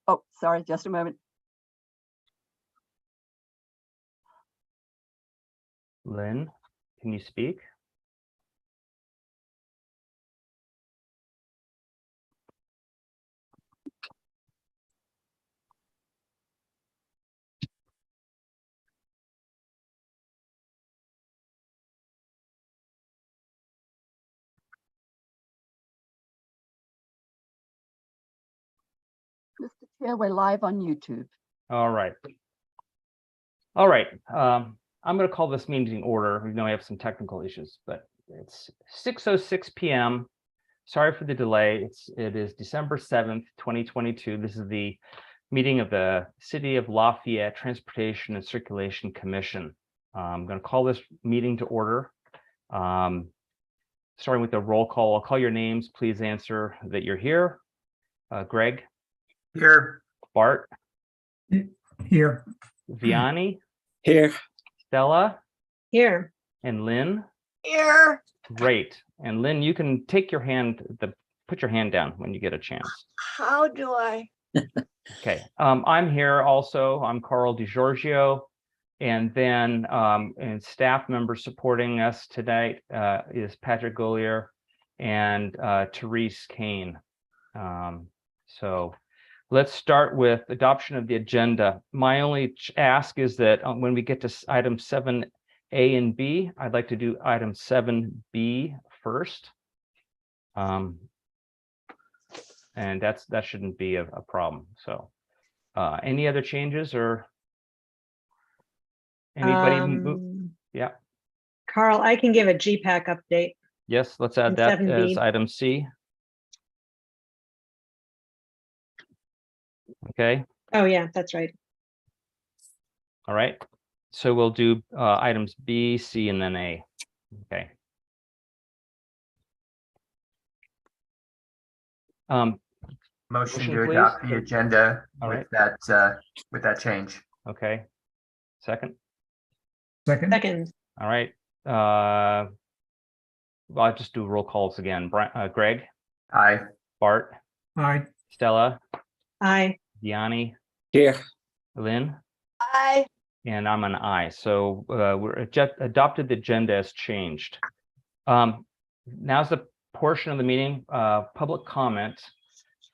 Oh, sorry, just a moment. Lynn, can you speak? Mr. Chair, we're live on YouTube. All right. All right. I'm going to call this meeting to order. We know we have some technical issues, but it's 6:06 p.m. Sorry for the delay. It is December 7th, 2022. This is the meeting of the City of Lafayette Transportation and Circulation Commission. I'm going to call this meeting to order. Starting with the roll call. I'll call your names. Please answer that you're here. Greg? Here. Bart? Here. Vianney? Here. Stella? Here. And Lynn? Here. Great. And Lynn, you can take your hand, put your hand down when you get a chance. How do I? Okay. I'm here also. I'm Carl DiGiorgio. And then and staff members supporting us tonight is Patrick Golier and Therese Kane. So let's start with adoption of the agenda. My only ask is that when we get to item 7A and B, I'd like to do item 7B first. And that shouldn't be a problem. So any other changes or anybody? Yeah. Carl, I can give a GPAC update. Yes, let's add And that 7B. as item C. Okay. Oh, yeah, that's right. All right. So we'll do items B, C, and then A. Okay. Motion to please. adopt the agenda All with right. that change. Okay. Second. Second. All right. Well, I'll just do roll calls again. Greg, Aye. Bart, Aye. Stella, Aye. Yanni, Here. Lynn, Aye. and I'm an aye. So we're adopted the agenda as changed. Now's the portion of the meeting, public comment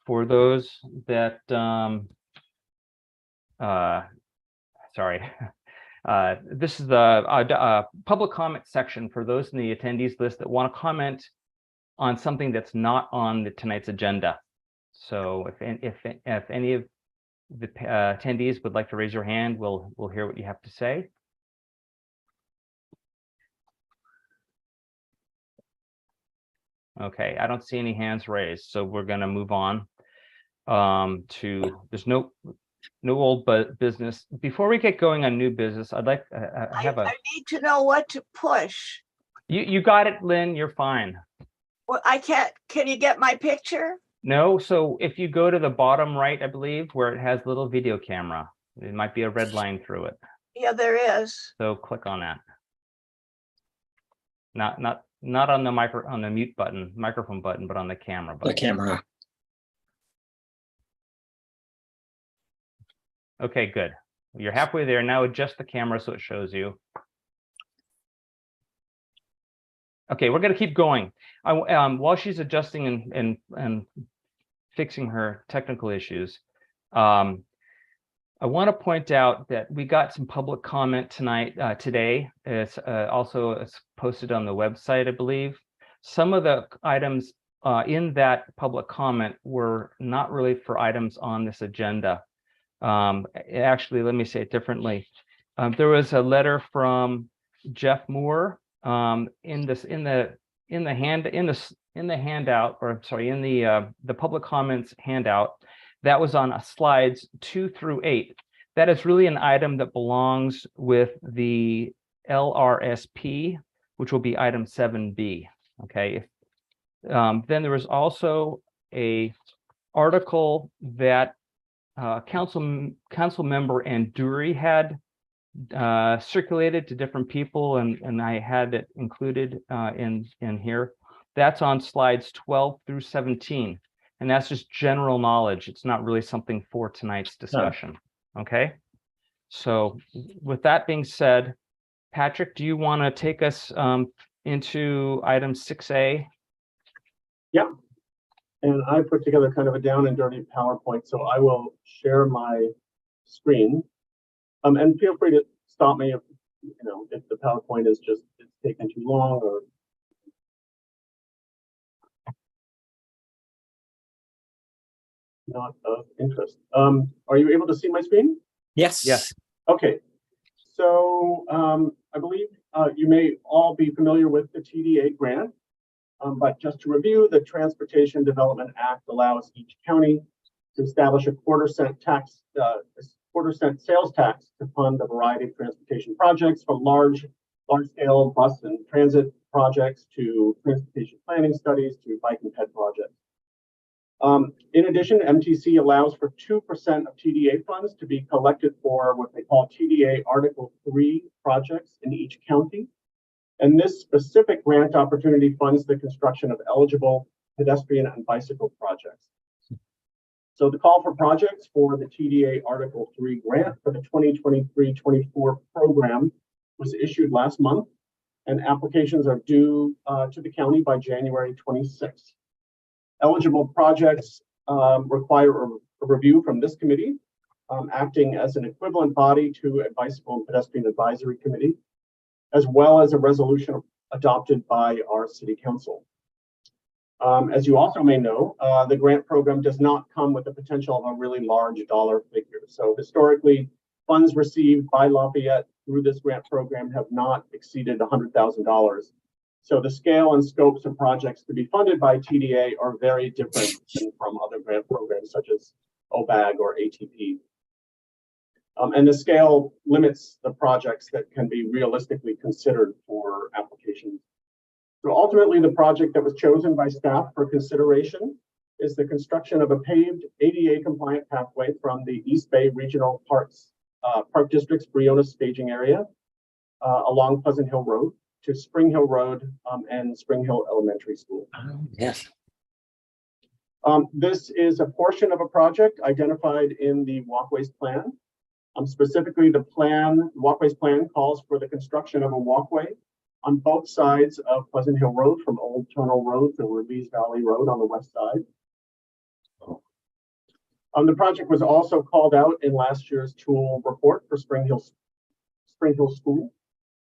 for those that sorry. This is the public comment section for those in the attendees list that want to comment on something that's not on tonight's agenda. So if any of the attendees would like to raise your hand, we'll hear what you have to say. Okay, I don't see any hands raised, so we're going to move on to there's no old business. Before we get going on new business, I'd like I need to know what to push. You got it, Lynn. You're fine. Well, I can't. Can you get my picture? No. So if you go to the bottom right, I believe, where it has little video camera, it might be a red line through it. Yeah, there is. So click on that. Not on the mute button, microphone button, but on the camera button. The camera. Okay, good. You're halfway there. Now adjust the camera so it shows you. Okay, we're going to keep going. While she's adjusting and fixing her technical issues, I want to point out that we got some public comment today. It's also posted on the website, I believe. Some of the items in that public comment were not really for items on this agenda. Actually, let me say it differently. There was a letter from Jeff Moore in the handout, or sorry, in the public comments handout that was on slides 2 through 8. That is really an item that belongs with the LRSP, which will be item 7B. Okay. Then there was also a article that council member Anduri had circulated to different people, and I had it included in here. That's on slides 12 through 17. And that's just general knowledge. It's not really something for tonight's discussion. Okay. So with that being said, Patrick, do you want to take us into item 6A? Yeah. And I put together kind of a down and dirty PowerPoint, so I will share my screen. And feel free to stop me if if the PowerPoint is just it's taking too long or not of interest. Are you able to see my screen? Yes. Yes. Okay. So I believe you may all be familiar with the TDA grant, but just to review, the Transportation Development Act allows each county to establish a quarter-cent sales tax to fund a variety of transportation projects, from large-scale bus and transit projects to transportation planning studies to bike and ped projects. In addition, MTC allows for 2% of TDA funds to be collected for what they call TDA Article 3 projects in each county. And this specific grant opportunity funds the construction of eligible pedestrian and bicycle projects. So the call for projects for the TDA Article 3 grant for the 2023-24 program was issued last month, and applications are due to the county by January 26th. Eligible projects require a review from this committee, acting as an equivalent body to a bicycle and pedestrian advisory committee, as well as a resolution adopted by our city council. As you also may know, the grant program does not come with the potential of a really large dollar figure. So historically, funds received by Lafayette through this grant program have not exceeded $100,000. So the scale and scopes of projects to be funded by TDA are very different than from other grant programs such as OBAG or ATP. And the scale limits the projects that can be realistically considered for applications. So ultimately, the project that was chosen by staff for consideration is the construction of a paved ADA compliant pathway from the East Bay Regional Park District's Briones staging area along Pleasant Hill Road to Spring Hill Road and Spring Hill Elementary School. Yes. This is a portion of a project identified in the Walkways Plan. Specifically, the Walkways Plan calls for the construction of a walkway on both sides of Pleasant Hill Road, from Old Tunnel Road to Ruiz Valley Road on the west side. The project was also called out in last year's tool report for Spring Hill School.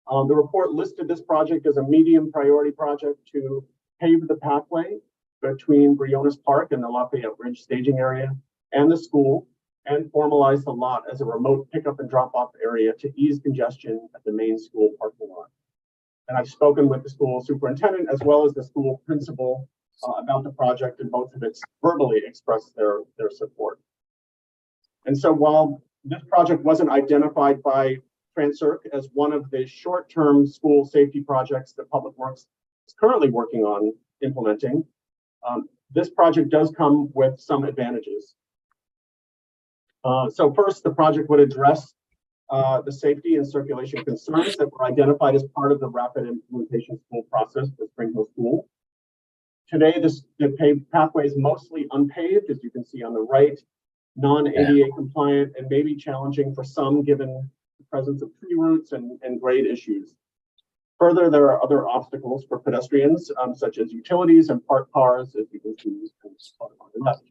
The report listed this project as a medium priority project to pave the pathway between Briones Park and the Lafayette Ridge staging area and the school, and formalize the lot as a remote pickup and drop off area to ease congestion at the main school parking lot. And I've spoken with the school superintendent as well as the school principal about the project, and both of it verbally expressed their support. And so while this project wasn't identified by TransCirc as one of the short-term school safety projects that Public Works is currently working on implementing, this project does come with some advantages. So first, the project would address the safety and circulation concerns that were identified as part of the rapid implementation school process for Spring Hill School. Today, the paved pathway is mostly unpaved, as you can see on the right, non-ADA compliant, and may be challenging for some given the presence of tree roots and grade issues. Further, there are other obstacles for pedestrians, such as utilities and parked cars, as you can see on the left.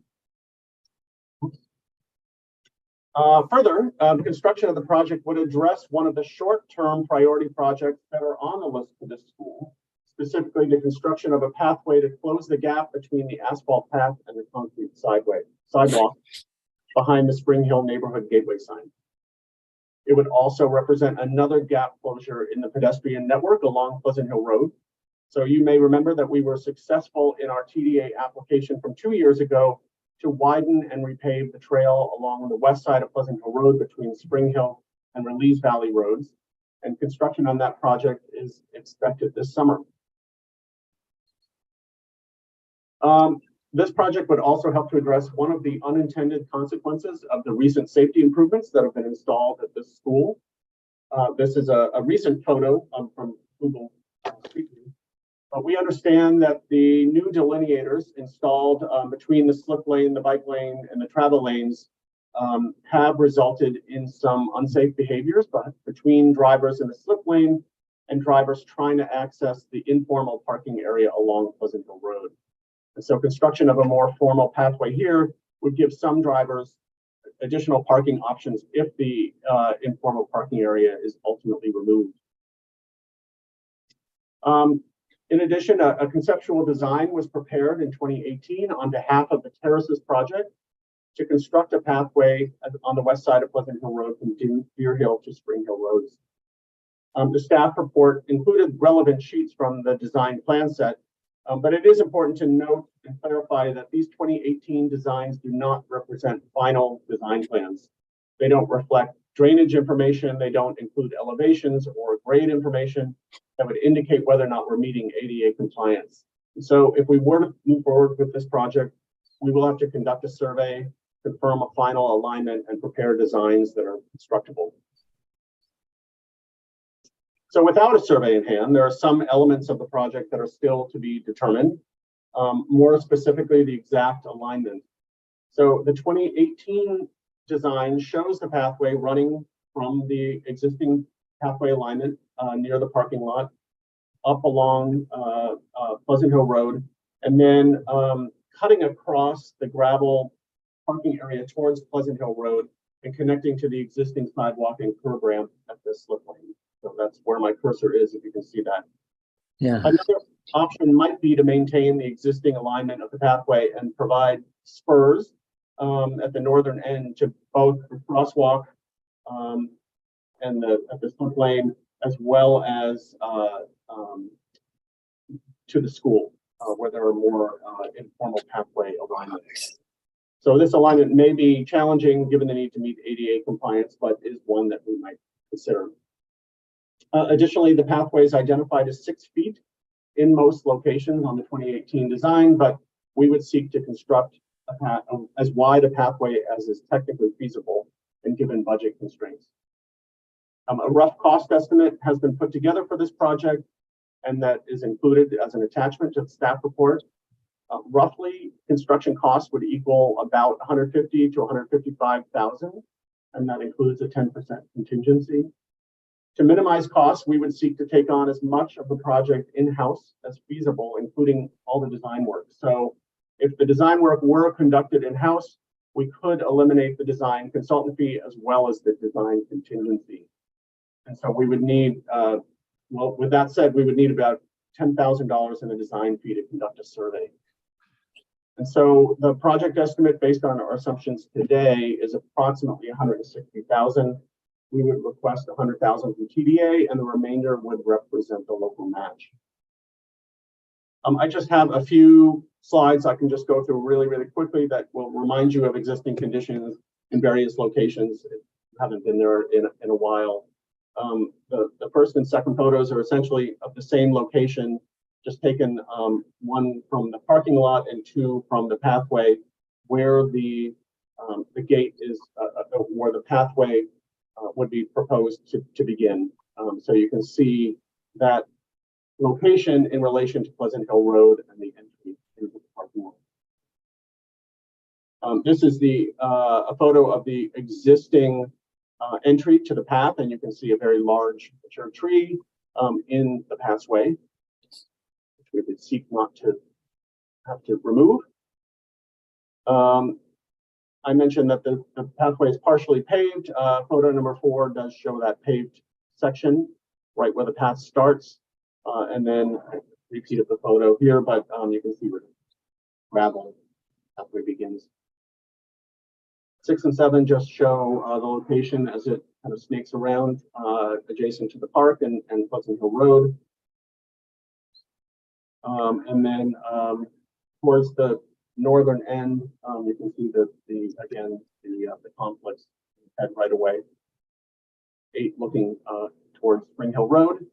Further, the construction of the project would address one of the short-term priority projects that are on the list for this school, specifically the construction of a pathway to close the gap between the asphalt path and the concrete sidewalk behind the Spring Hill Neighborhood Gateway sign. It would also represent another gap closure in the pedestrian network along Pleasant Hill Road. So you may remember that we were successful in our TDA application from 2 years ago to widen and repave the trail along the west side of Pleasant Hill Road between Spring Hill and Ruiz Valley Roads. And construction on that project is expected this summer. This project would also help to address one of the unintended consequences of the recent safety improvements that have been installed at this school. This is a recent photo from Google Street View But we understand that the new delineators installed between the slip lane, the bike lane, and the travel lanes have resulted in some unsafe behaviors between drivers in the slip lane and drivers trying to access the informal parking area along Pleasant Hill Road. And so construction of a more formal pathway here would give some drivers additional parking options if the informal parking area is ultimately removed. In addition, a conceptual design was prepared in 2018 on behalf of the Terraces project to construct a pathway on the west side of Pleasant Hill Road from Deer Hill to Spring Hill Roads. The staff report included relevant sheets from the design plan set, but it is important to note and clarify that these 2018 designs do not represent final design plans. They don't reflect drainage information, they don't include elevations or grade information that would indicate whether or not we're meeting ADA compliance. And so if we were to move forward with this project, we will have to conduct a survey, confirm a final alignment, and prepare designs that are constructible. So without a survey in hand, there are some elements of the project that are still to be determined, more specifically the exact alignment. So the 2018 design shows the pathway running from the existing pathway alignment near the parking lot up along Pleasant Hill Road, and then cutting across the gravel parking area towards Pleasant Hill Road and connecting to the existing sidewalk and curb ramp at the slip lane. So that's where my cursor is, if you can see that. Yeah. Another option might be to maintain the existing alignment of the pathway and provide spurs at the northern end to both the crosswalk and at the slip lane, as well as to the school, where there are more informal pathway alignments. So this alignment may be challenging given the need to meet ADA compliance, but is one that we might consider. Additionally, the pathway is identified as 6 feet in most locations on the 2018 design, but we would seek to construct as wide a pathway as is technically feasible and given budget constraints. A rough cost estimate has been put together for this project, and that is included as an attachment to the staff report. Roughly, construction costs would equal about $150,000 to $155,000, and that includes a 10% contingency. To minimize costs, we would seek to take on as much of the project in-house as feasible, including all the design work. So if the design work were conducted in-house, we could eliminate the design consultant fee as well as the design contingency. And so we would need, well, with that said, we would need about $10,000 in a design fee to conduct a survey. And so the project estimate based on our assumptions today is approximately $160,000. We would request $100,000 from TDA, and the remainder would represent the local match. I just have a few slides I can just go through really, really quickly that will remind you of existing conditions in various locations if you haven't been there in a while. The first and second photos are essentially of the same location, just taken one from the parking lot and two from the pathway, where the gate is, where the pathway would be proposed to begin. So you can see that location in relation to Pleasant Hill Road and the entry into the parking lot. This is a photo of the existing entry to the path, and you can see a very large mature tree in the pathway, which we would seek not to have to remove. I mentioned that the pathway is partially paved. Photo number 4 does show that paved section right where the path starts, and then I repeated the photo here, but you can see where the gravel pathway begins. 6 and 7 just show the location as it kind of snakes around adjacent to the park and Pleasant Hill Road. And then towards the northern end, you can see the complex head right away. 8 looking towards Spring Hill Road.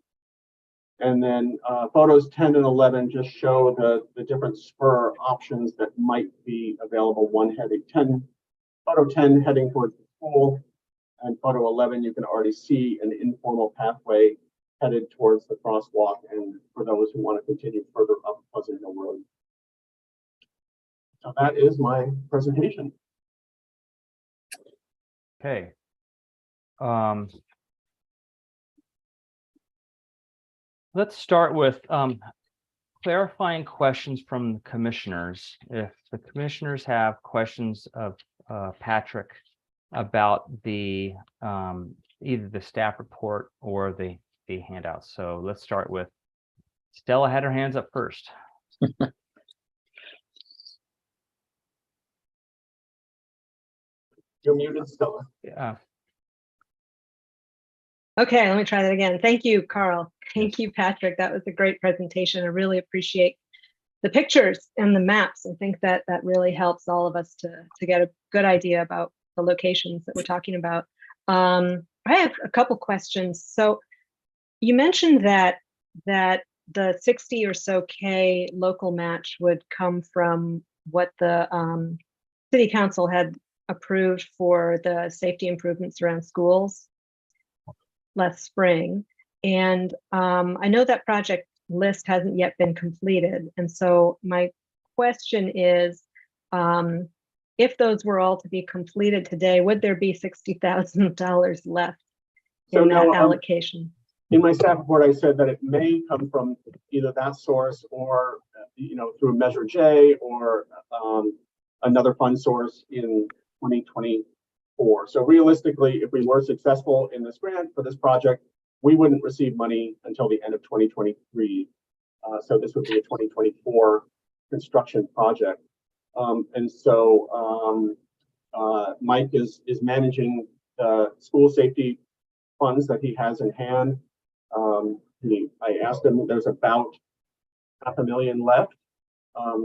And then photos 10 and 11 just show the different spur options that might be available. Photo 10 heading towards the school, and photo 11 you can already see an informal pathway headed towards the crosswalk and for those who want to continue further up Pleasant Hill Road. So that is my presentation. Okay. Let's start with clarifying questions from the commissioners. If the commissioners have questions of Patrick about the either the staff report or the handout. So let's start with Stella had her hands up first. You're muted, Stella. Yeah. Okay, let me try that again. Thank you, Carl. Thank you, Patrick. That was a great presentation. I really appreciate the pictures and the maps. I think that that really helps all of us to get a good idea about the locations that we're talking about. I have a couple questions. So you mentioned that the 60 or so K local match would come from what the city council had approved for the safety improvements around schools last spring. And I know that project list hasn't yet been completed. And so my question is, if those were all to be completed today, would there be $60,000 left So in no, that allocation? in my staff report, I said that it may come from either that source or, through Measure J or another fund source in 2024. So realistically, if we were successful in this grant for this project, we wouldn't receive money until the end of 2023. So this would be a 2024 construction project. And so Mike is managing the school safety funds that he has in hand. I asked him, there's about $500,000 left,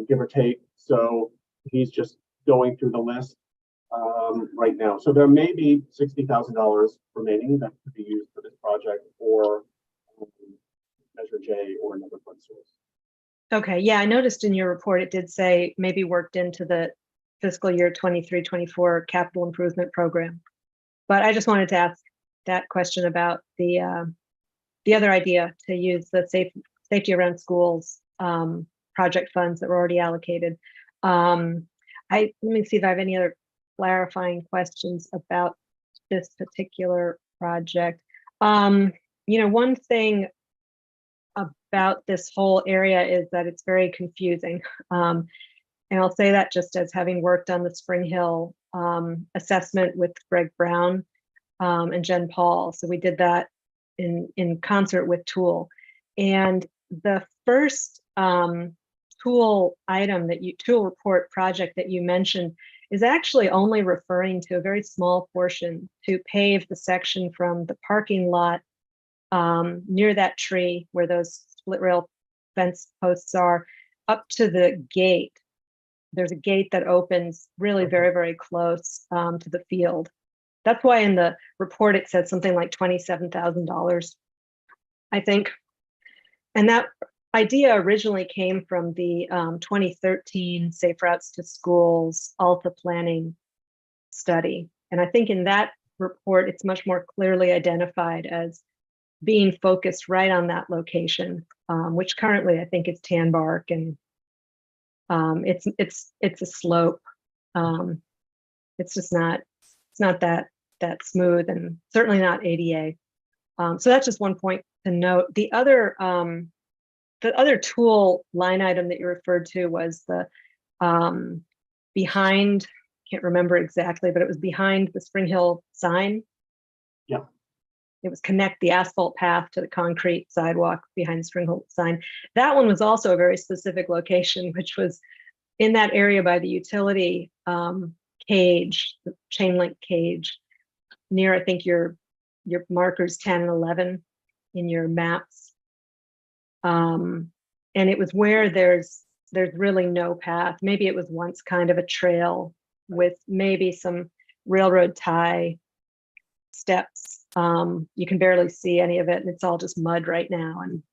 give or take. So he's just going through the list right now. So there may be $60,000 remaining that could be used for this project or Measure J or another fund source. Okay, yeah, I noticed in your report, it did say maybe worked into the fiscal year 23-24 capital improvement program. But I just wanted to ask that question about the other idea to use the safety around schools project funds that were already allocated. Let me see if I have any other clarifying questions about this particular project. One thing about this whole area is that it's very confusing. And I'll say that just as having worked on the Spring Hill assessment with Greg Brown and Jen Paul. So we did that in concert with Tool. And the first Tool report project that you mentioned is actually only referring to a very small portion to pave the section from the parking lot near that tree where those split rail fence posts are up to the gate. There's a gate that opens really very, very close to the field. That's why in the report it said something like $27,000, I think. And that idea originally came from the 2013 Safe Routes to Schools ALTA planning study. And I think in that report, it's much more clearly identified as being focused right on that location, which currently I think is tan bark, and it's a slope. It's just not that smooth, and certainly not ADA. So that's just one point to note. The other Tool line item that you referred to was the behind, can't remember exactly, but it was behind the Spring Hill sign. Yeah. It was connect the asphalt path to the concrete sidewalk behind the Spring Hill sign. That one was also a very specific location, which was in that area by the utility cage, the chain link cage, near, I think, your markers 10 and 11 in your maps. And it was where there's really no path. Maybe it was once kind of a trail with maybe some railroad tie steps. You can barely see any of it, and it's all just mud right now and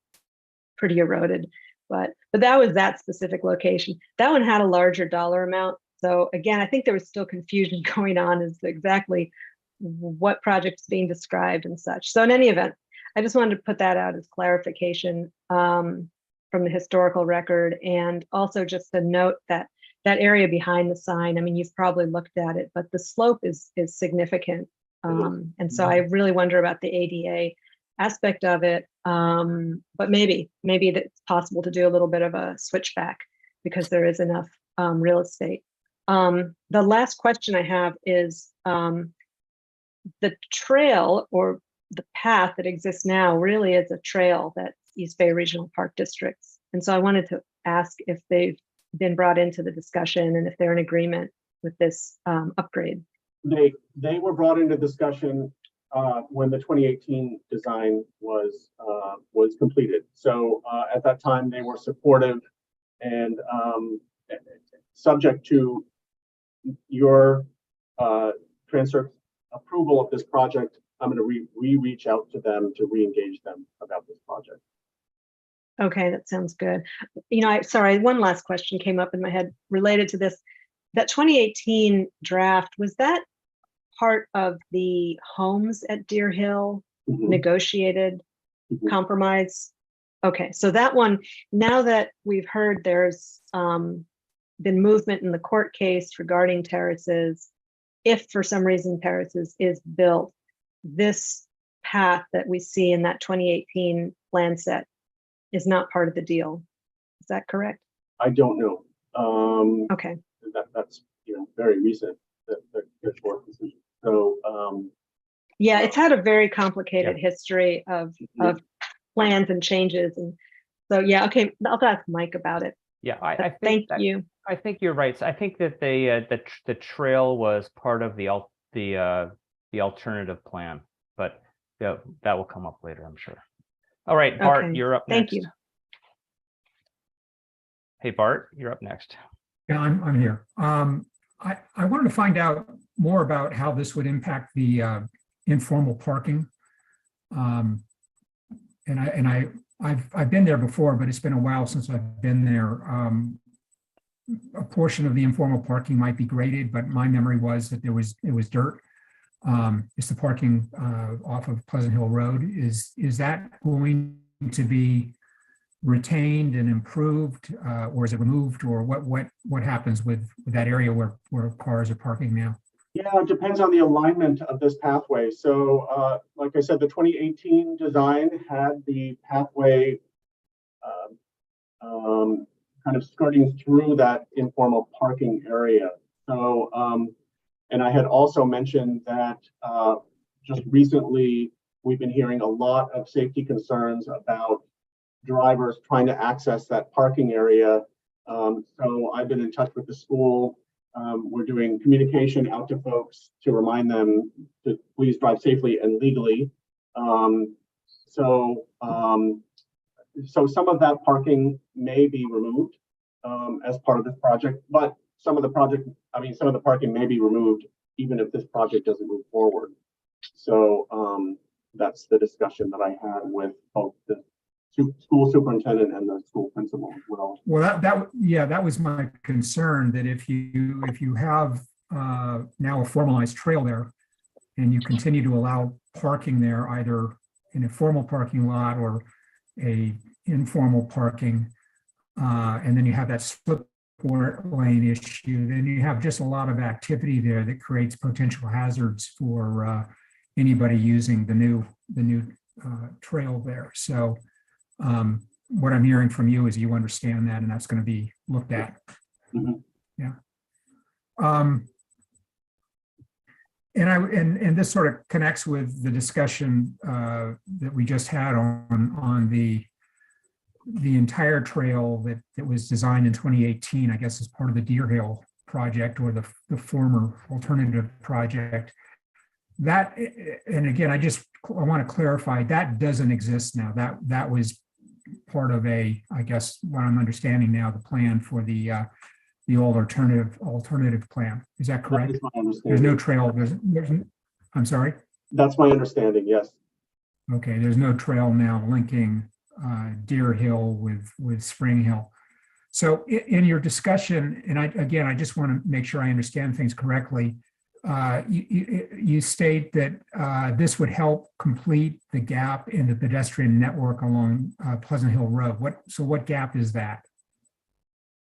pretty eroded. But that was that specific location. That one had a larger dollar amount. So again, I think there was still confusion going on as to exactly what project is being described and such. So in any event, I just wanted to put that out as clarification from the historical record, and also just to note that that area behind the sign, I mean, you've probably looked at it, but the slope is significant. And so I really wonder about the ADA aspect of it. But maybe it's possible to do a little bit of a switchback because there is enough real estate. The last question I have is the trail or the path that exists now really is a trail that's East Bay Regional Park Districts. And so I wanted to ask if they've been brought into the discussion and if they're in agreement with this upgrade. They were brought into discussion when the 2018 design was completed. So at that time, they were supportive and subject to your transfer approval of this project. I'm going to reach out to them to re-engage them about this project. Okay, that sounds good. You know, sorry, one last question came up in my head related to this. That 2018 draft, was that part of the homes at Deer Hill negotiated compromise? Okay, so that one, now that we've heard there's been movement in the court case regarding terraces, if for some reason terraces is built, this path that we see in that 2018 plan set is not part of the deal. Is that correct? I don't know. Okay. That's very recent. The court decision. So yeah, it's had a very complicated history of plans and changes, and so yeah. Okay, I'll ask Mike about it. Yeah, I Thank think you. I think you're right. So I think that the trail was part of the alternative plan, but that will come up later, I'm sure. All right, Bart, Okay, you're up thank next. you. Hey, Bart, you're up next. Yeah, I'm here. I wanted to find out more about how this would impact the informal parking. And I've been there before, but it's been a while since I've been there. A portion of the informal parking might be graded, but my memory was that it was dirt. It's the parking off of Pleasant Hill Road. Is that going to be retained and improved, or is it removed, or what happens with that area where cars are parking now? yeah, it depends on the alignment of this pathway. So like I said, the 2018 design had the pathway kind of skirting through that informal parking area. So and I had also mentioned that just recently we've been hearing a lot of safety concerns about drivers trying to access that parking area. So I've been in touch with the school. We're doing communication out to folks to remind them to please drive safely and legally. So some of that parking may be removed as part of this project, but some of the parking may be removed even if this project doesn't move forward. So that's the discussion that I had with both the school superintendent and the school principal as well. Well, that was my concern, that if you have now a formalized trail there and you continue to allow parking there, either in a formal parking lot or a informal parking, and then you have that split lane issue, then you have just a lot of activity there that creates potential hazards for anybody using the new trail there. So what I'm hearing from you is you understand that, and that's going to be looked at. Yeah. And this sort of connects with the discussion that we just had on the entire trail that was designed in 2018, I guess, as part of the Deer Hill project, or the former alternative project. That, and again, I want to clarify, that doesn't exist now. That was part of I guess what I'm understanding now, the plan for the old alternative plan. Is that correct? That is my understanding. There's no trail. I'm sorry? That's my understanding, yes. Okay, there's no trail now linking Deer Hill with Spring Hill. So in your discussion, and I just want to make sure I understand things correctly, you state that this would help complete the gap in the pedestrian network along Pleasant Hill Road. What gap is that?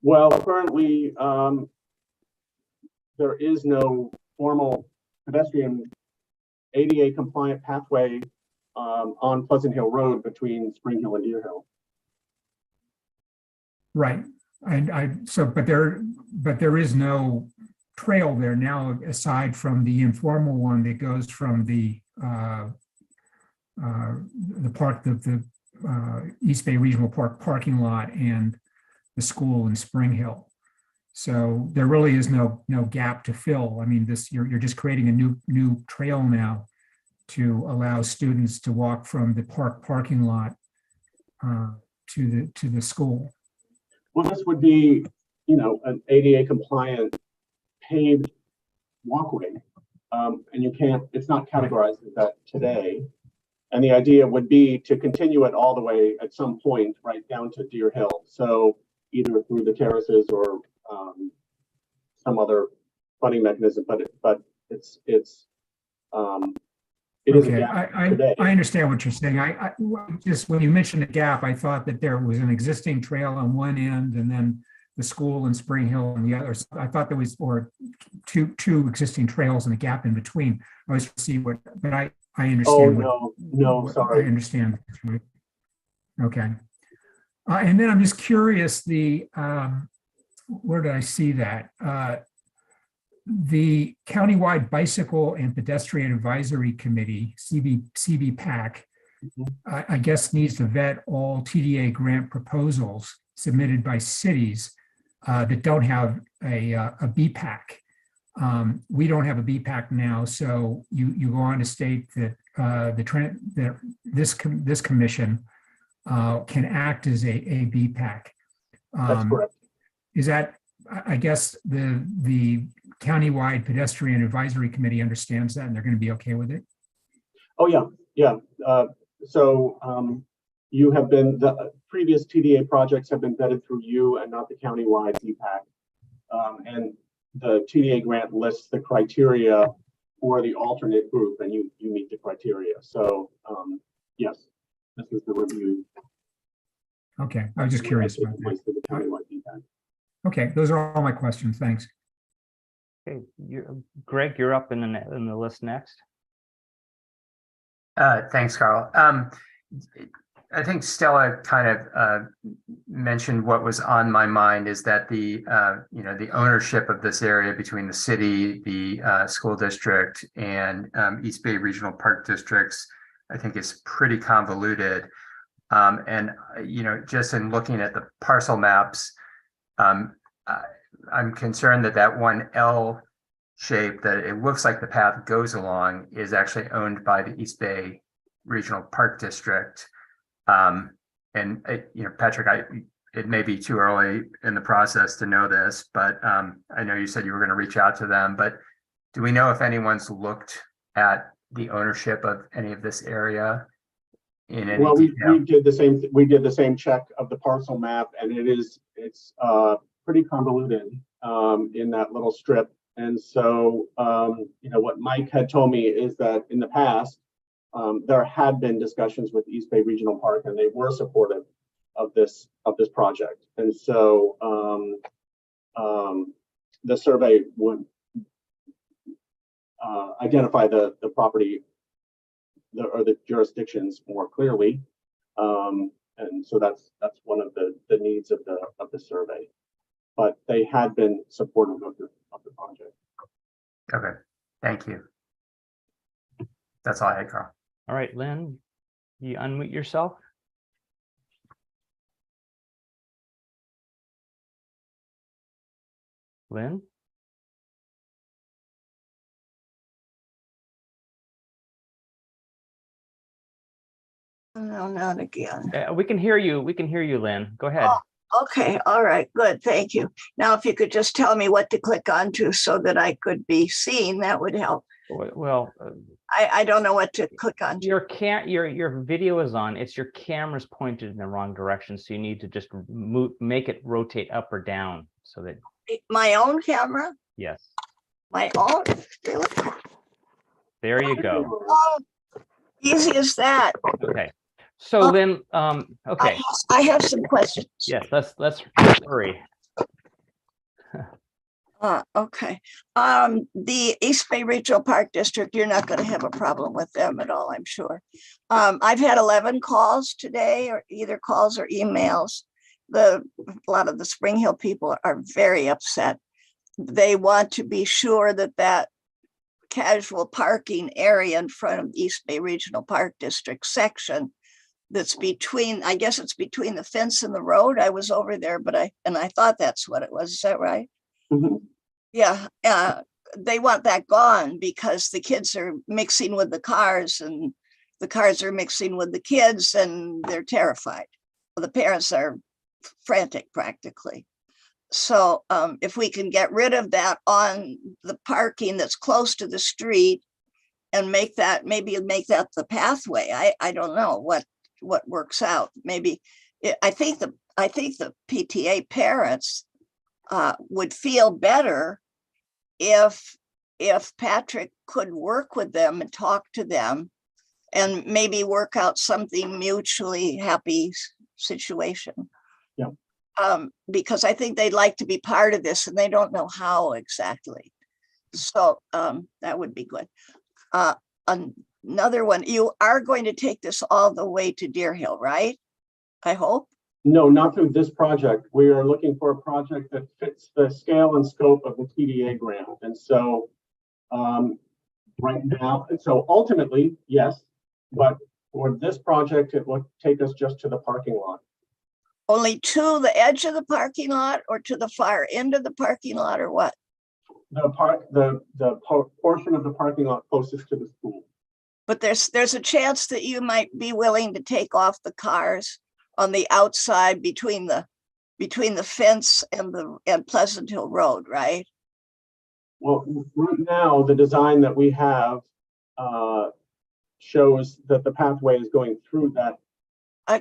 Well, currently, there is no formal pedestrian ADA compliant pathway on Pleasant Hill Road between Spring Hill and Deer Hill. Right. But there is no trail there now, aside from the informal one that goes from the park, the East Bay Regional Park parking lot and the school in Spring Hill. So there really is no gap to fill. I mean, you're just creating a new trail now to allow students to walk from the parking lot to the school. Well, this would be, an ADA compliant paved walkway. And it's not categorized as that today. And the idea would be to continue it all the way at some point right down to Deer Hill. So either through the terraces or some other funding mechanism, but it is a Okay, gap I today. understand what you're saying. I just, when you mentioned the gap, I thought that there was an existing trail on one end and then the school in Spring Hill on the other. I thought there was, or two existing trails and a gap in between. I was to see what, but I Oh, understand. no, I sorry. understand. Okay. And then I'm just curious, where did I see that? The Countywide Bicycle and Pedestrian Advisory Committee, CBPAC, I guess needs to vet all TDA grant proposals submitted by cities that don't have a BPAC. We don't have a BPAC now, so you go on to state that this commission can act as a BPAC. That's correct. Is that, I guess the Countywide Pedestrian Advisory Committee understands that and they're going to be okay with it? Oh, yeah. So you have been, the previous TDA projects have been vetted through you and not the countywide BPAC. And the TDA grant lists the criteria for the alternate group and you meet the criteria. So yes, this is the review. Okay, I was just curious about that. The countywide BPAC. Okay, those are all my questions. Thanks. Okay, Greg, you're up in the list next. Thanks, Carl. I think Stella kind of mentioned what was on my mind is that the ownership of this area between the city, the school district, and East Bay Regional Park districts, I think is pretty convoluted. And just in looking at the parcel maps, I'm concerned that one L shape that it looks like the path goes along is actually owned by the East Bay Regional Park District. And Patrick, it may be too early in the process to know this, but I know you said you were going to reach out to them, but do we know if anyone's looked at the ownership of any of this area in any detail? We did the same check of the parcel map, and it's pretty convoluted in that little strip. And so, what Mike had told me is that in the past, there had been discussions with East Bay Regional Park, and they were supportive of this project. And so, the survey would identify the property or the jurisdictions more clearly. And so that's one of the needs of the survey. But they had been supportive of the project. Okay, thank you. That's all I had, Carl. All right, Lynn, you unmute yourself. Lynn? No, not again. We can hear you. We can hear you, Lynn. Go ahead. Okay, all right, good, thank you. Now, if you could just tell me what to click onto so that I could be seen, that would help. Well, I don't know what to click on. your video is on. It's your camera's pointed in the wrong direction, so you need to just make it rotate up or down so that. My own camera? Yes. My own, really? There you go. Oh, easy as that. Okay. So Oh. then, okay, I have some questions. yes, let's hurry. Okay. The East Bay Regional Park District, you're not going to have a problem with them at all, I'm sure. I've had 11 calls today, or either calls or emails. A lot of the Spring Hill people are very upset. They want to be sure that that casual parking area in front of East Bay Regional Park District section that's between, I guess it's between the fence and the road. I was over there, but I thought that's what it was. Is that right? Mhm. Yeah, they want that gone because the kids are mixing with the cars and the cars are mixing with the kids and they're terrified. The parents are frantic practically. So if we can get rid of that on the parking that's close to the street and make that, maybe make that the pathway. I don't know what works out. Maybe I think the PTA parents would feel better if Patrick could work with them and talk to them and maybe work out something mutually happy situation. Yeah. Because I think they'd like to be part of this and they don't know how exactly. So that would be good. Another one, you are going to take this all the way to Deer Hill, right? I hope. No, not through this project. We are looking for a project that fits the scale and scope of the TDA grant. And so right now, and so ultimately, yes, but for this project, it will take us just to the parking lot. Only to the edge of the parking lot or to the far end of the parking lot or what? The portion of the parking lot closest to the school. But there's a chance that you might be willing to take off the cars on the outside between the fence and Pleasant Hill Road, right? Well, right now, the design that we have shows that the pathway is going through that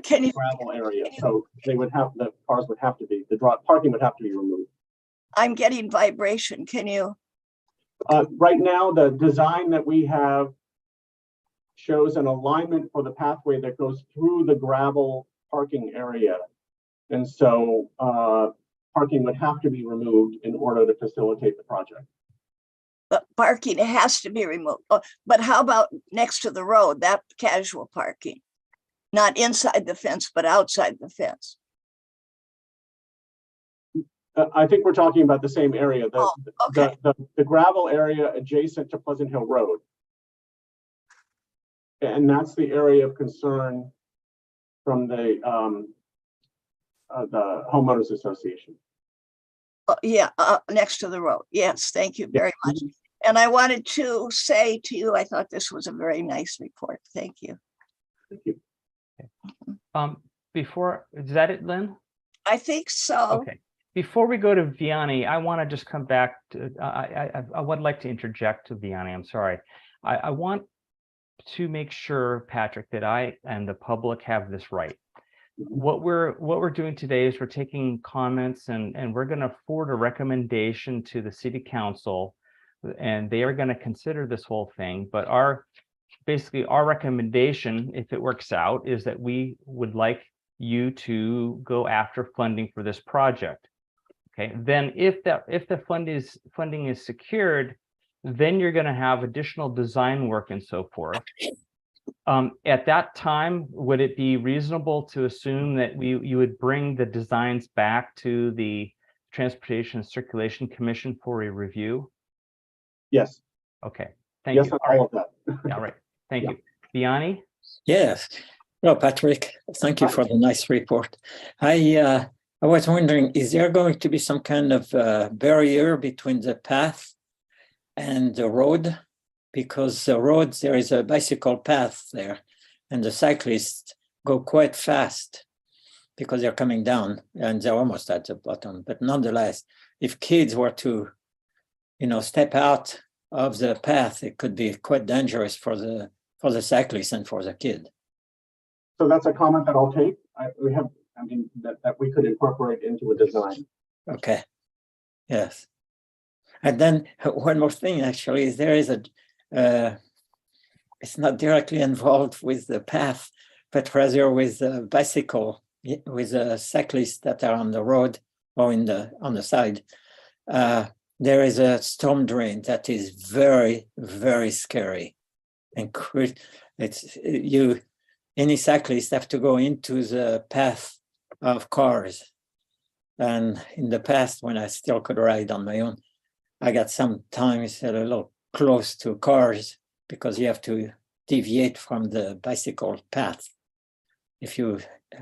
Can you? gravel area. So the cars would have to be, parking would have to be removed. I'm getting vibration. Can you? Right now, the design that we have shows an alignment for the pathway that goes through the gravel parking area. And so parking would have to be removed in order to facilitate the project. The parking has to be removed. Oh, but how about next to the road, that casual parking? Not inside the fence, but outside the fence. I think we're talking about the same area. Okay. The gravel area adjacent to Pleasant Hill Road. And that's the area of concern from the homeowners association. Yeah, next to the road. Yes, thank you very much. And I wanted to say to you, I thought this was a very nice report. Thank you. Thank you. Before, is that it, Lynn? I think so. Okay. Before we go to Vianney, I want to just come back to, I would like to interject to Vianney. I'm sorry. I want to make sure, Patrick, that I and the public have this right. What we're doing today is we're taking comments and we're going to forward a recommendation to the city council, and they are going to consider this whole thing. But basically our recommendation, if it works out, is that we would like you to go after funding for this project. Okay, then if the funding is secured, then you're going to have additional design work and so forth. At that time, would it be reasonable to assume that you would bring the designs back to the Transportation and Circulation Commission for a review? Yes. Okay, thank Yes, you. on All right. all of that. Yeah, all right. Thank Yeah. you. Vianney? Yes. Well, Patrick, thank you for the nice report. I was wondering, is there going to be some kind of barrier between the path and the road? Because the road, there is a bicycle path there, and the cyclists go quite fast because they're coming down and they're almost at the bottom. But nonetheless, if kids were to, step out of the path, it could be quite dangerous for the cyclist and for the kid. So that's a comment that I'll take. That we could incorporate into a design. Okay. Yes. And then one more thing, actually, is there is it's not directly involved with the path, but rather with a bicycle, with cyclists that are on the road or on the side. There is a storm drain that is very, very scary. And any cyclists have to go into the path of cars. And in the past, when I still could ride on my own, I got sometimes a little close to cars because you have to deviate from the bicycle path. If you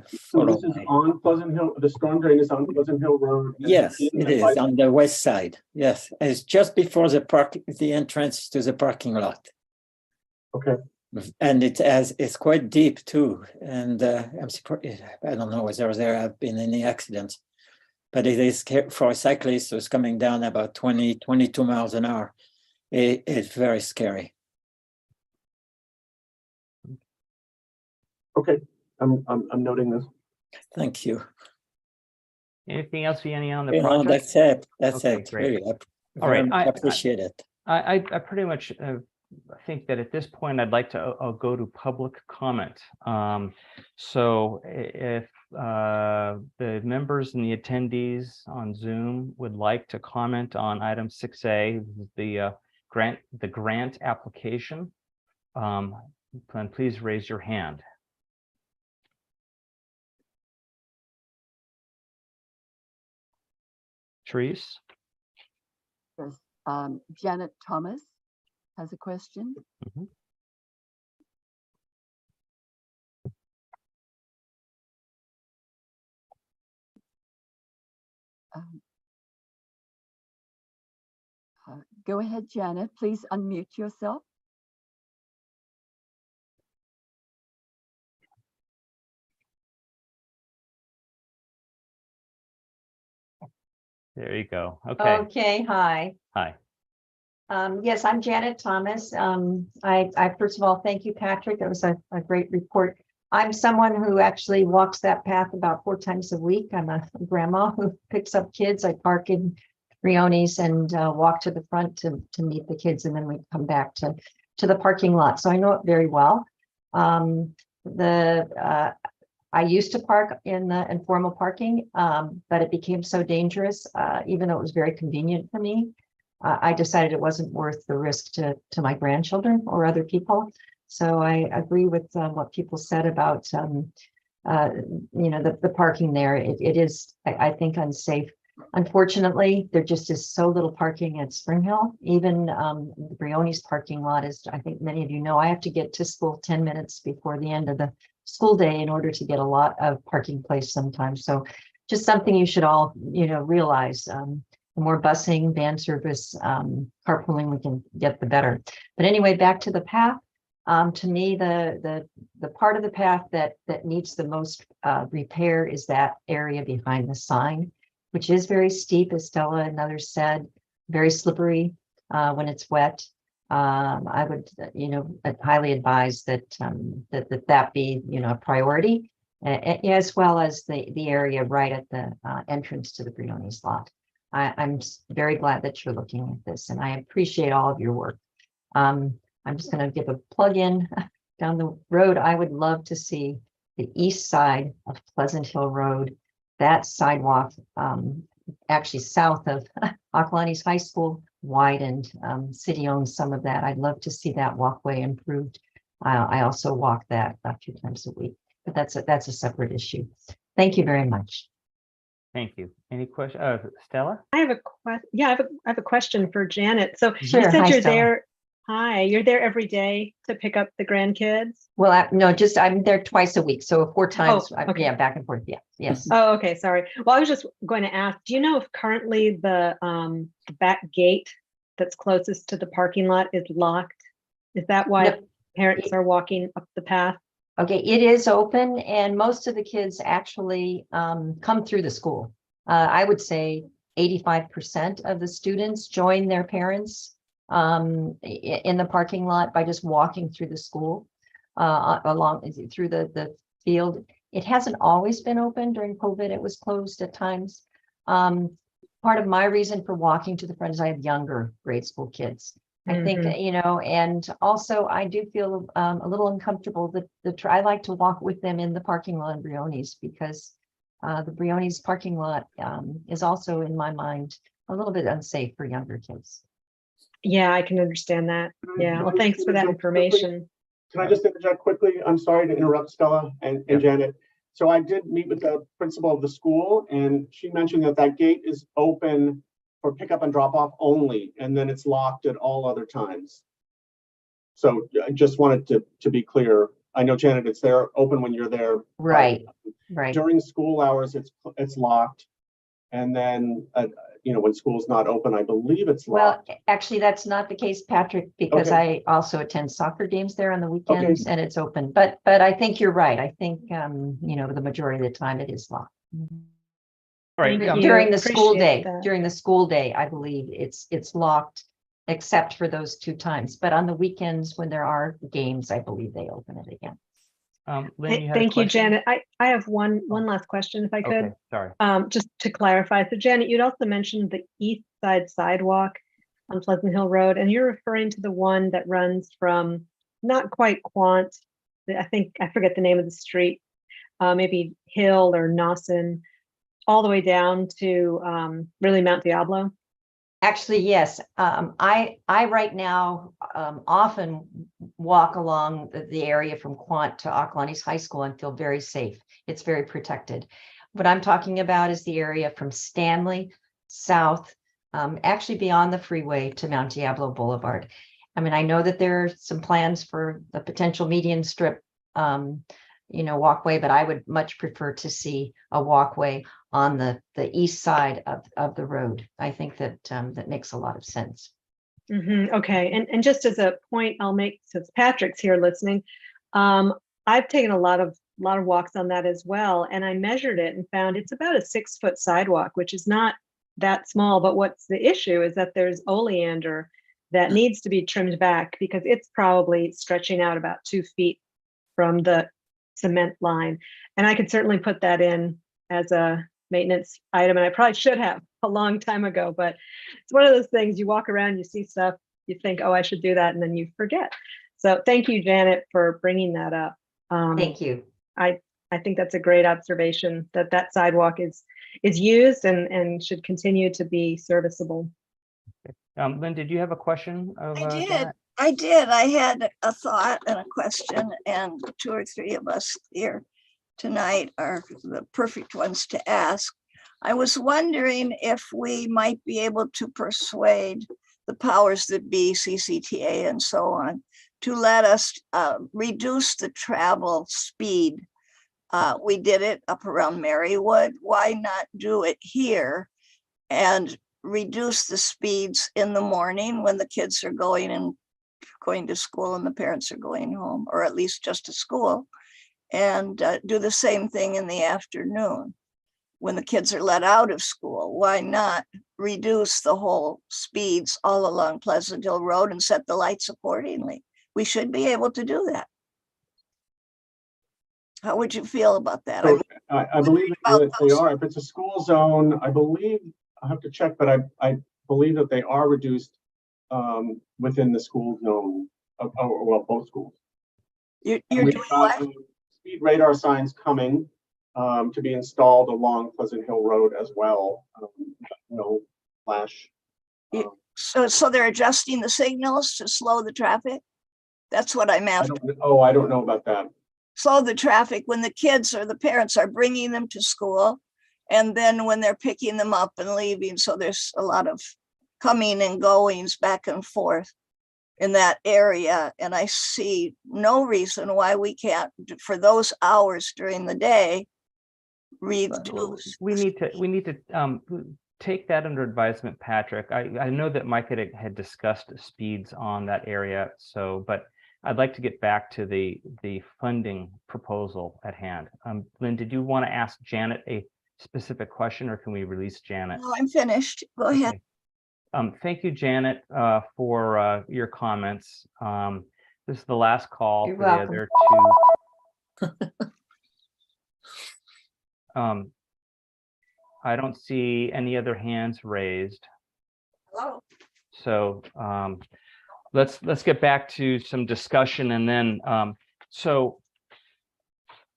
So follow this is my- on Pleasant Hill, the storm drain is on Pleasant Hill Road. and Yes, in it the is bike- on the west side. Yes, it's just before the entrance to the parking lot. Okay, And it's quite deep too. And I'm surprised, I don't know whether there have been any accidents, but it is for a cyclist who's coming down about 22 miles an hour. It's very scary. okay, I'm noting this. Thank you. Anything else, Jenny, on the You know, project? that's it. That's Okay, it. great. Really, All right, very much appreciate it. I pretty much think that at this point, I'd like to I'll go to public comment. So if the members and the attendees on Zoom would like to comment on item 6A, the grant application, then please raise your hand. Therese? Yes. Janet Thomas has a question. Mhm. Um, Go ahead, Janet. Please unmute yourself. There you go. Okay. Okay, hi. Hi. Yes, I'm Janet Thomas. I first of all, thank you, Patrick. That was a great report. I'm someone who actually walks that path about 4 times a week. I'm a grandma who picks up kids. I park in Briones and walk to the front to meet the kids, and then we come back to the parking lot. So I know it very well. I used to park in the informal parking, but it became so dangerous, even though it was very convenient for me. I decided it wasn't worth the risk to my grandchildren or other people. So I agree with what people said about, the parking there. It is, I think, unsafe. Unfortunately, there just is so little parking at Spring Hill. Even the Briones parking lot is, I think many of you know, I have to get to school 10 minutes before the end of the school day in order to get a lot of parking place sometimes. So just something you should all, realize. The more busing, van service, carpooling we can get, the better. But anyway, back to the path. To me, the part of the path that needs the most repair is that area behind the sign, which is very steep, as Stella and others said, very slippery when it's wet. I would, highly advise that that be, a priority, as well as the area right at the entrance to the Briones lot. I'm very glad that you're looking at this, and I appreciate all of your work. I'm just going to give a plug in down the road. I would love to see the east side of Pleasant Hill Road, that sidewalk, actually south of Acalanes High School, widened. City owns some of that. I'd love to see that walkway improved. I also walk that a few times a week, but that's a separate issue. Thank you very much. Thank you. Any question? Stella? I have a question for Janet. So Sure. you said Hi, you're Stella. there. Hi, you're there every day to pick up the grandkids? Well, no, I'm there twice a week, so 4 times. okay. Yeah, back and forth. Yeah, yes. Oh, okay, sorry. Well, I was just going to ask, do you know if currently the back gate that's closest to the parking lot is locked? Is that why No. parents are walking up the path? Okay, it is open, and most of the kids actually come through the school. I would say 85% of the students join their parents in the parking lot by just walking through the school, along through the field. It hasn't always been open. During COVID, it was closed at times. part of my reason for walking to the front is I have younger grade school kids. I think, you know, and also I do feel a little uncomfortable that I like to walk with them in the parking lot in Brioni's because the Brioni's parking lot is also, in my mind, a little bit unsafe for younger kids. Yeah, I can understand that. Yeah, well, thanks for that information. Can I just interject quickly? I'm sorry to interrupt Stella and Yeah. Janet. So I did meet with the principal of the school, and she mentioned that that gate is open for pickup and drop off only, and then it's locked at all other times. So I just wanted to be clear. I know, Janet, it's there open when you're there. but Right, right. During school hours, it's locked. And then, you know, when school's not open, I believe it's Well, locked. actually, that's not the case, Patrick, because I also attend soccer games there on the weekends and it's open. But I think you're right. I think, you know, the majority of the time it is locked. All right. Thank you. During the school Appreciate day, that. during the school day, I believe it's locked, except for those 2 times. But on the weekends, when there are games, I believe they open it again. Lynn, you had a Thank you, question? Janet. I have one last question, if I could. Okay, sorry. Just to clarify, so Janet, you'd also mentioned the east side sidewalk on Pleasant Hill Road, and you're referring to the one that runs from not quite Quant, I think, I forget the name of the street, maybe Hill or Nawson, all the way down to really Mount Diablo. Actually, yes. I right now often walk along the area from Quant to Ocklawanee's High School and feel very safe. It's very protected. What I'm talking about is the area from Stanley south, actually beyond the freeway to Mount Diablo Boulevard. I mean, I know that there are some plans for the potential median strip, you know, walkway, but I would much prefer to see a walkway on the east side of the road. I think that that makes a lot of sense. Okay, and just as a point I'll make, since Patrick's here listening, I've taken a lot of walks on that as well, and I measured it and found it's about a 6-foot sidewalk, which is not that small. But what's the issue is that there's oleander that needs to be trimmed back because it's probably stretching out about 2 feet from the cement line. And I could certainly put that in as a maintenance item, and I probably should have a long time ago, but it's one of those things, you walk around, you see stuff, you think, oh, I should do that, and then you forget. So thank you, Janet, for bringing that up. Thank you. I think that's a great observation, that sidewalk is used and should continue to be serviceable. Lynn, did you have a question of I did. Janet? I did. I had a thought and a question, and 2 or 3 of us here tonight are the perfect ones to ask. I was wondering if we might be able to persuade the powers that be, CCTA and so on, to let us reduce the travel speed. We did it up around Marywood. Why not do it here and reduce the speeds in the morning when the kids are going to school and the parents are going home, or at least just to school, and do the same thing in the afternoon when the kids are let out of school? Why not reduce the whole speeds all along Pleasant Hill Road and set the lights accordingly? We should be able to do that. How would you feel about that? So I believe that they are. If it's a school zone, I believe, I have to check, but I believe that they are reduced within the school zone, well, both schools. You're We've doing got what? speed radar signs coming to be installed along Pleasant Hill Road as well. No flash. So they're adjusting the signals to slow the traffic? That's what I'm after. I don't know about that. Slow the traffic when the kids or the parents are bringing them to school, and then when they're picking them up and leaving. So there's a lot of coming and goings back and forth in that area. And I see no reason why we can't, for those hours during the day, reduce. We need to take that under advisement, Patrick. I know that Mike had discussed speeds on that area, but I'd like to get back to the funding proposal at hand. Lynn, did you want to ask Janet a specific question, or can we release Janet? No, I'm finished. Go ahead. Thank you, Janet, for your comments. This is the last call You're for the welcome. other two. I don't see any other hands raised. Hello? So let's get back to some discussion, and then so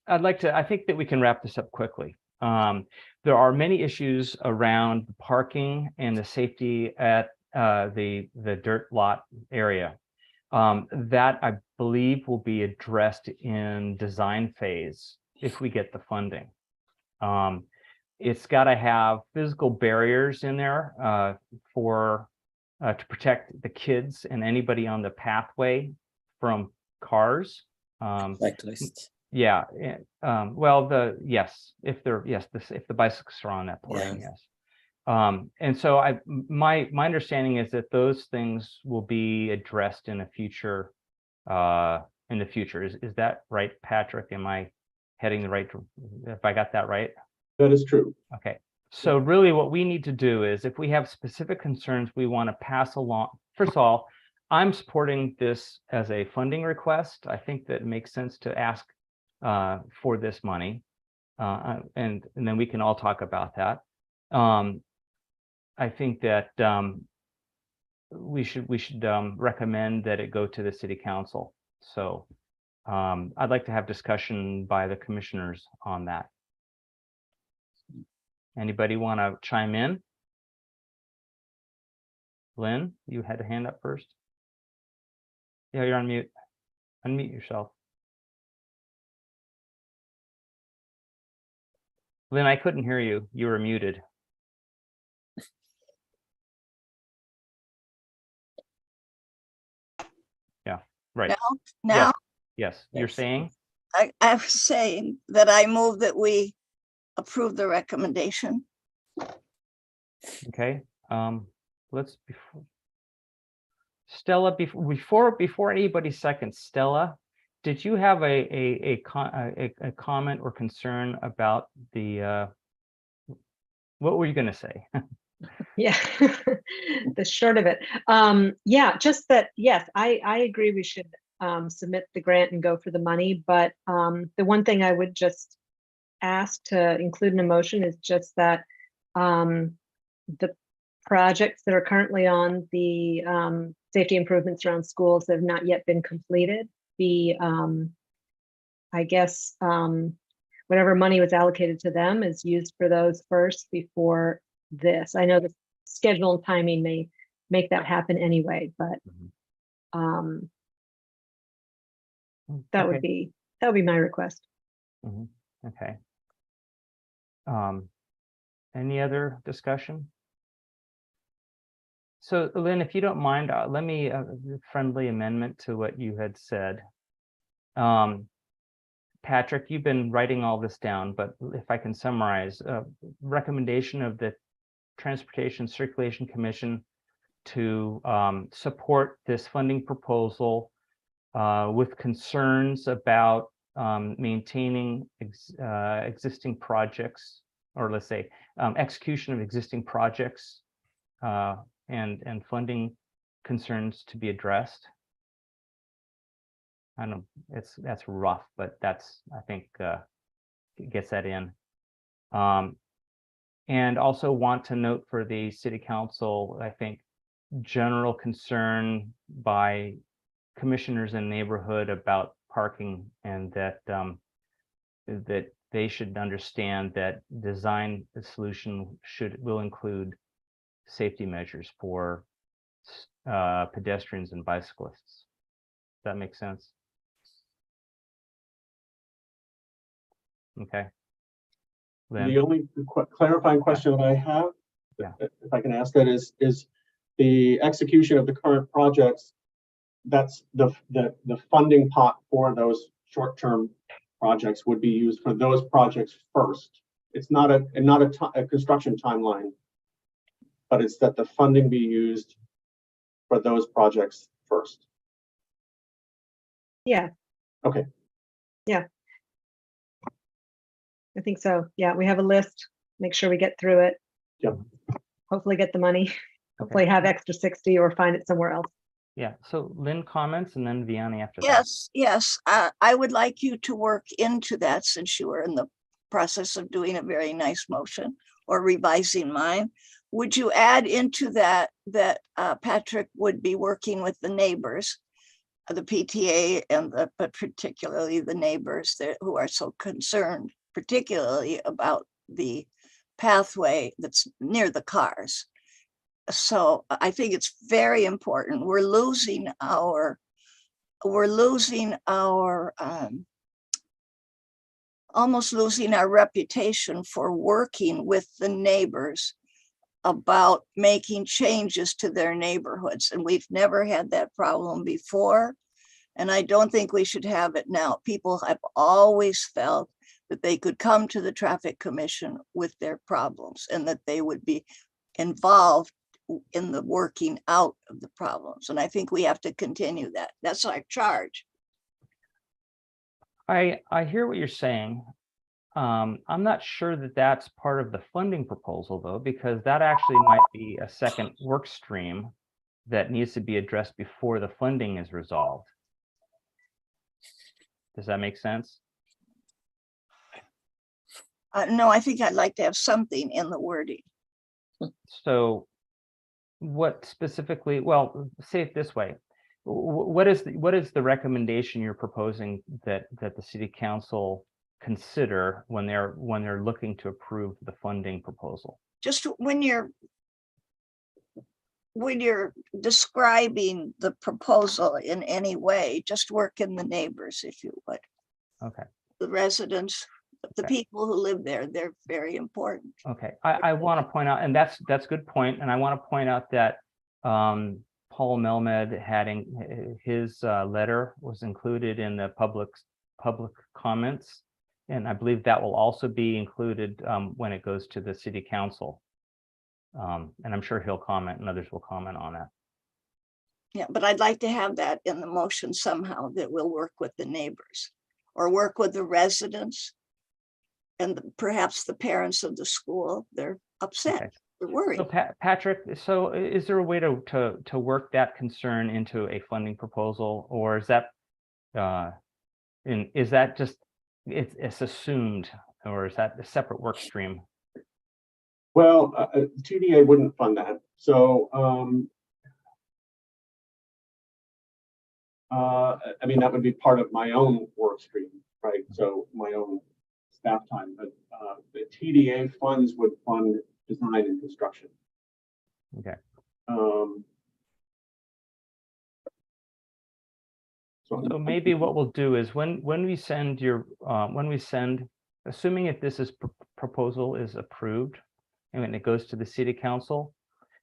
I think that we can wrap this up quickly. There are many issues around the parking and the safety at the dirt lot area that I believe will be addressed in design phase if we get the funding. It's got to have physical barriers in there to protect the kids and anybody on the pathway from cars. Cyclists. Yeah. Well, if the bicyclists are on that portion, Yeah. yes. And so my understanding is that those things will be addressed in a future, Is that right, Patrick? Am I heading the right, if I got that right? That is true. Okay. So really what we need to do is, if we have specific concerns we want to pass along, first of all, I'm supporting this as a funding request. I think that it makes sense to ask for this money. And then we can all talk about that. I think that we should recommend that it go to the city council. So I'd like to have discussion by the commissioners on that. Anybody want to chime in? Lynn, you had a hand up first. Yeah, you're on mute. Unmute yourself. Lynn, I couldn't hear you. You were muted. Yeah, right. Now, Yes, you're Yes. saying? I was saying that I move that we approve the recommendation. Okay, let's Stella, before anybody seconds, Stella, did you have a comment or concern about the what were you going to say? Yeah, the short of it. Yeah, just that, yes, I agree we should submit the grant and go for the money. But the one thing I would just ask to include in a motion is just that the projects that are currently on the safety improvements around schools that have not yet been completed be, I guess, whatever money was allocated to them is used for those first before this. I know the schedule and timing may make that happen anyway, but that would be my request. Okay. Any other discussion? So Lynn, if you don't mind, let me friendly amendment to what you had said. Patrick, you've been writing all this down, but if I can summarize, recommendation of the Transportation Circulation Commission to support this funding proposal with concerns about maintaining existing projects, or let's say execution of existing projects and funding concerns to be addressed. I don't know, that's rough, but that's, I think, gets that in. And also want to note for the city council, I think, general concern by commissioners in neighborhood about parking, and that that they should understand that design the solution will include safety measures for pedestrians and bicyclists. Does that make sense? Okay. Lynn? The only clarifying question that I have, Yeah. if I can ask that, is the execution of the current projects, that's the funding pot for those short-term projects would be used for those projects first. It's not a construction timeline, but it's that the funding be used for those projects first. Yeah. Okay. Yeah. I think so. Yeah, we have a list. Make sure we get through it. Yep. Hopefully get the money. Hopefully have extra 60 or find it somewhere else. Yeah, so Lynn comments and then Vianney after that. Yes, I would like you to work into that, since you were in the process of doing a very nice motion, or revising mine. Would you add into that Patrick would be working with the neighbors, the PTA, but particularly the neighbors who are so concerned, particularly about the pathway that's near the cars. So I think it's very important. We're losing our almost losing our reputation for working with the neighbors about making changes to their neighborhoods. And we've never had that problem before. And I don't think we should have it now. People have always felt that they could come to the Traffic Commission with their problems and that they would be involved in the working out of the problems. And I think we have to continue that. That's our charge. I hear what you're saying. I'm not sure that that's part of the funding proposal, though, because that actually might be a second work stream that needs to be addressed before the funding is resolved. Does that make sense? No, I think I'd like to have something in the wording. So what specifically, well, say it this way. What is the recommendation you're proposing that the city council consider when they're looking to approve the funding proposal? Just when you're describing the proposal in any way, just work in the neighbors, if you would. Okay. The residents, the Okay. people who live there, they're very important. Okay, I want to point out, and that's a good point, and I want to point out that Paul Melmed his letter was included in the public comments, and I believe that will also be included when it goes to the city council. And I'm sure he'll comment and others will comment on that. Yeah, but I'd like to have that in the motion somehow, that we'll work with the neighbors or work with the residents and perhaps the parents of the school. They're upset. Okay. They're worried. So Patrick, so is there a way to work that concern into a funding proposal, or is that just it's assumed, or is that a separate work stream? Well, TDA wouldn't fund that. So, I mean, that would be part of my own work stream, right? So my own staff time, but the TDA funds would fund design and construction. Okay. So maybe what we'll do is when we send assuming if this proposal is approved and when it goes to the city council,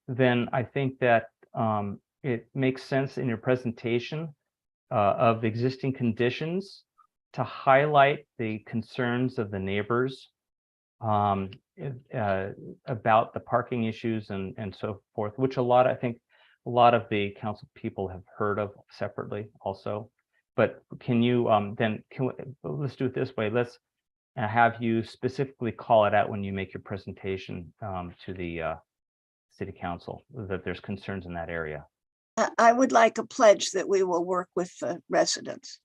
then I think that it makes sense in your presentation of existing conditions to highlight the concerns of the neighbors about the parking issues and so forth, which I think a lot of the council people have heard of separately also. But can you let's do it this way. Let's have you specifically call it out when you make your presentation to the city council that there's concerns in that area. I would like a pledge that we will work with the residents.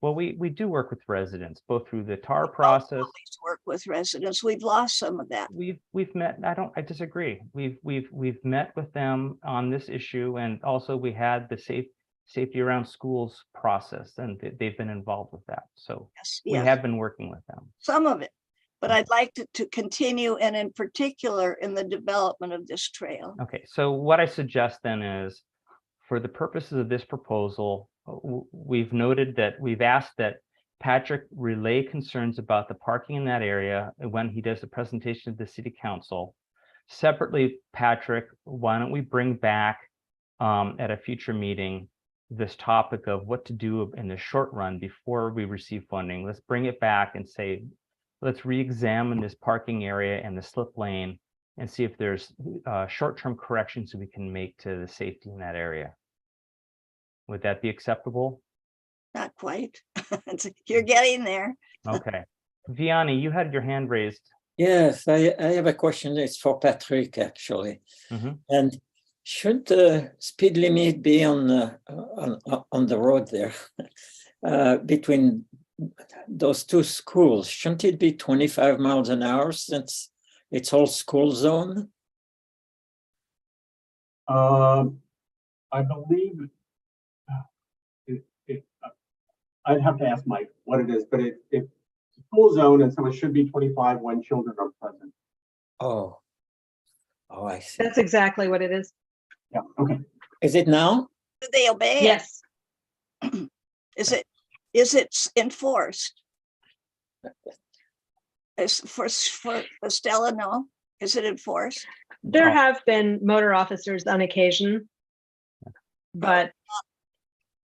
Well, we do work with residents, both through the TAR process. Always work with residents. We've lost some of that. We've met. I disagree. We've met with them on this issue, and also we had the safety around schools process, and they've been involved with that. So Yes, we yes, have been working with them. some of it. But I'd like to continue, and in particular in the development of this trail. Okay, so what I suggest then is, for the purposes of this proposal, we've noted that we've asked that Patrick relay concerns about the parking in that area when he does the presentation to the city council. Separately, Patrick, why don't we bring back at a future meeting this topic of what to do in the short run before we receive funding. Let's bring it back and say, let's re-examine this parking area and the slip lane and see if there's short-term corrections we can make to the safety in that area. Would that be acceptable? Not quite. You're getting there. Okay. Vianney, you had your hand raised. Yes, I have a question. It's for Patrick, actually. Mhm. And should the speed limit be on the road there between those two schools? Shouldn't it be 25 miles an hour, since It's all school zone? I believe I'd have to ask Mike what it is, but it's a school zone, and so it should be 25 when children are present. Oh. Oh, I see. That's exactly what it is. Yeah, okay. Is it now? Do they obey it? Yes. Is it enforced? Is for Stella, no? Is it enforced? There Oh. have been motor officers on occasion, but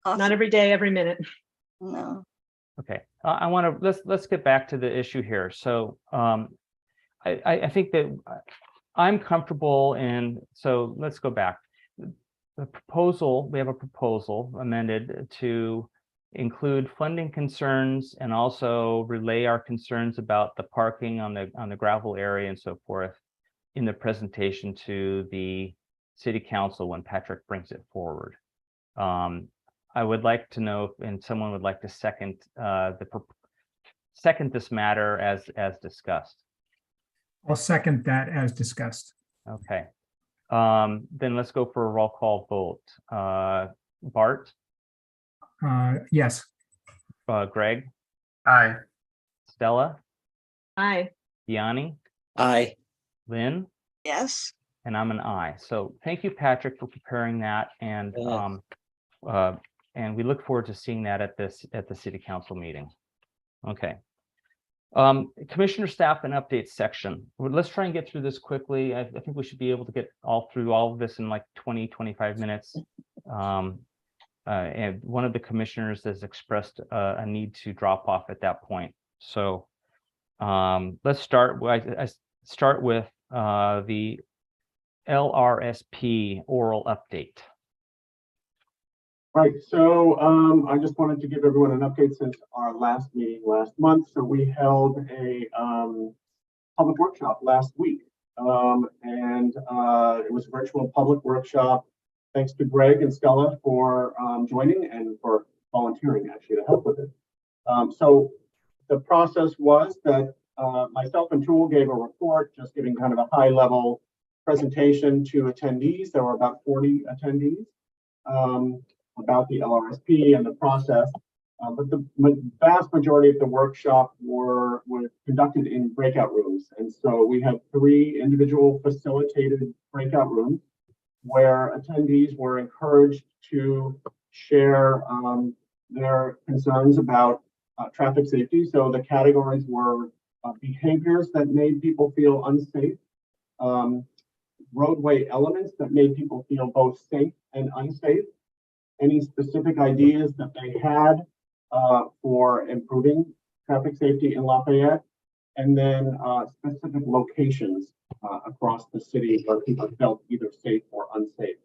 not every day, every minute. No. Okay, I want to, let's get back to the issue here. So I think that I'm comfortable in, so let's go back. The proposal, we have a proposal amended to include funding concerns and also relay our concerns about the parking on the gravel area and so forth in the presentation to the city council when Patrick brings it forward. I would like to know if, and someone would like to second second this matter as discussed. I'll second that as discussed. Okay. Then let's go for a roll call vote. Bart, Yes, Greg, Aye. Stella, Aye. Yanni, Aye. Lynn, Yes. and I'm an aye. So thank you, Patrick, for preparing that, and Yes. and we look forward to seeing that at the city council meeting. Okay. Commissioner staff and updates section. Well, let's try and get through this quickly. I think we should be able to get through all of this in like 20-25 minutes. And one of the commissioners has expressed a need to drop off at that point. So let's start. I start with the LRSP oral update. Right, so I just wanted to give everyone an update since our last meeting last month. So we held a public workshop last week, and it was a virtual public workshop. Thanks to Greg and Stella for joining and for volunteering actually to help with it. So the process was that myself and Tool gave a report, just giving kind of a high level presentation to attendees. There were about 40 attendees. About the LRSP and the process, but the vast majority of the workshop were conducted in breakout rooms. And so we had 3 individual facilitated breakout rooms where attendees were encouraged to share their concerns about traffic safety. So the categories were behaviors that made people feel unsafe, roadway elements that made people feel both safe and unsafe, any specific ideas that they had for improving traffic safety in Lafayette, and then specific locations across the city where people felt either safe or unsafe.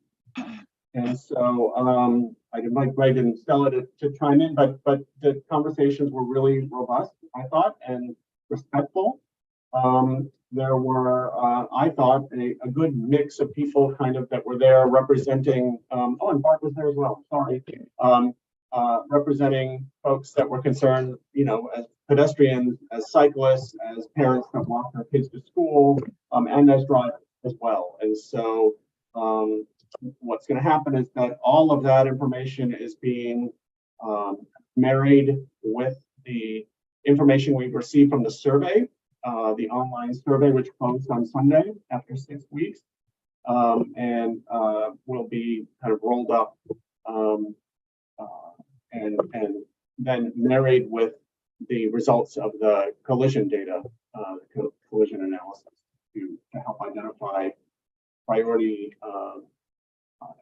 And so I'd invite Greg and Stella to chime in, but the conversations were really robust, I thought, and respectful. There were, I thought, a good mix of people kind of that were there representing, oh, and Bart was there as well, sorry, representing folks that were concerned, you know, as pedestrians, as cyclists, as parents that walk their kids to school, and as drivers as well. And so what's going to happen is that all of that information is being married with the information we've received from the survey. The online survey, which closed on Sunday after 6 weeks, and will be kind of rolled up and then married with the results of the collision data, collision analysis to help identify priority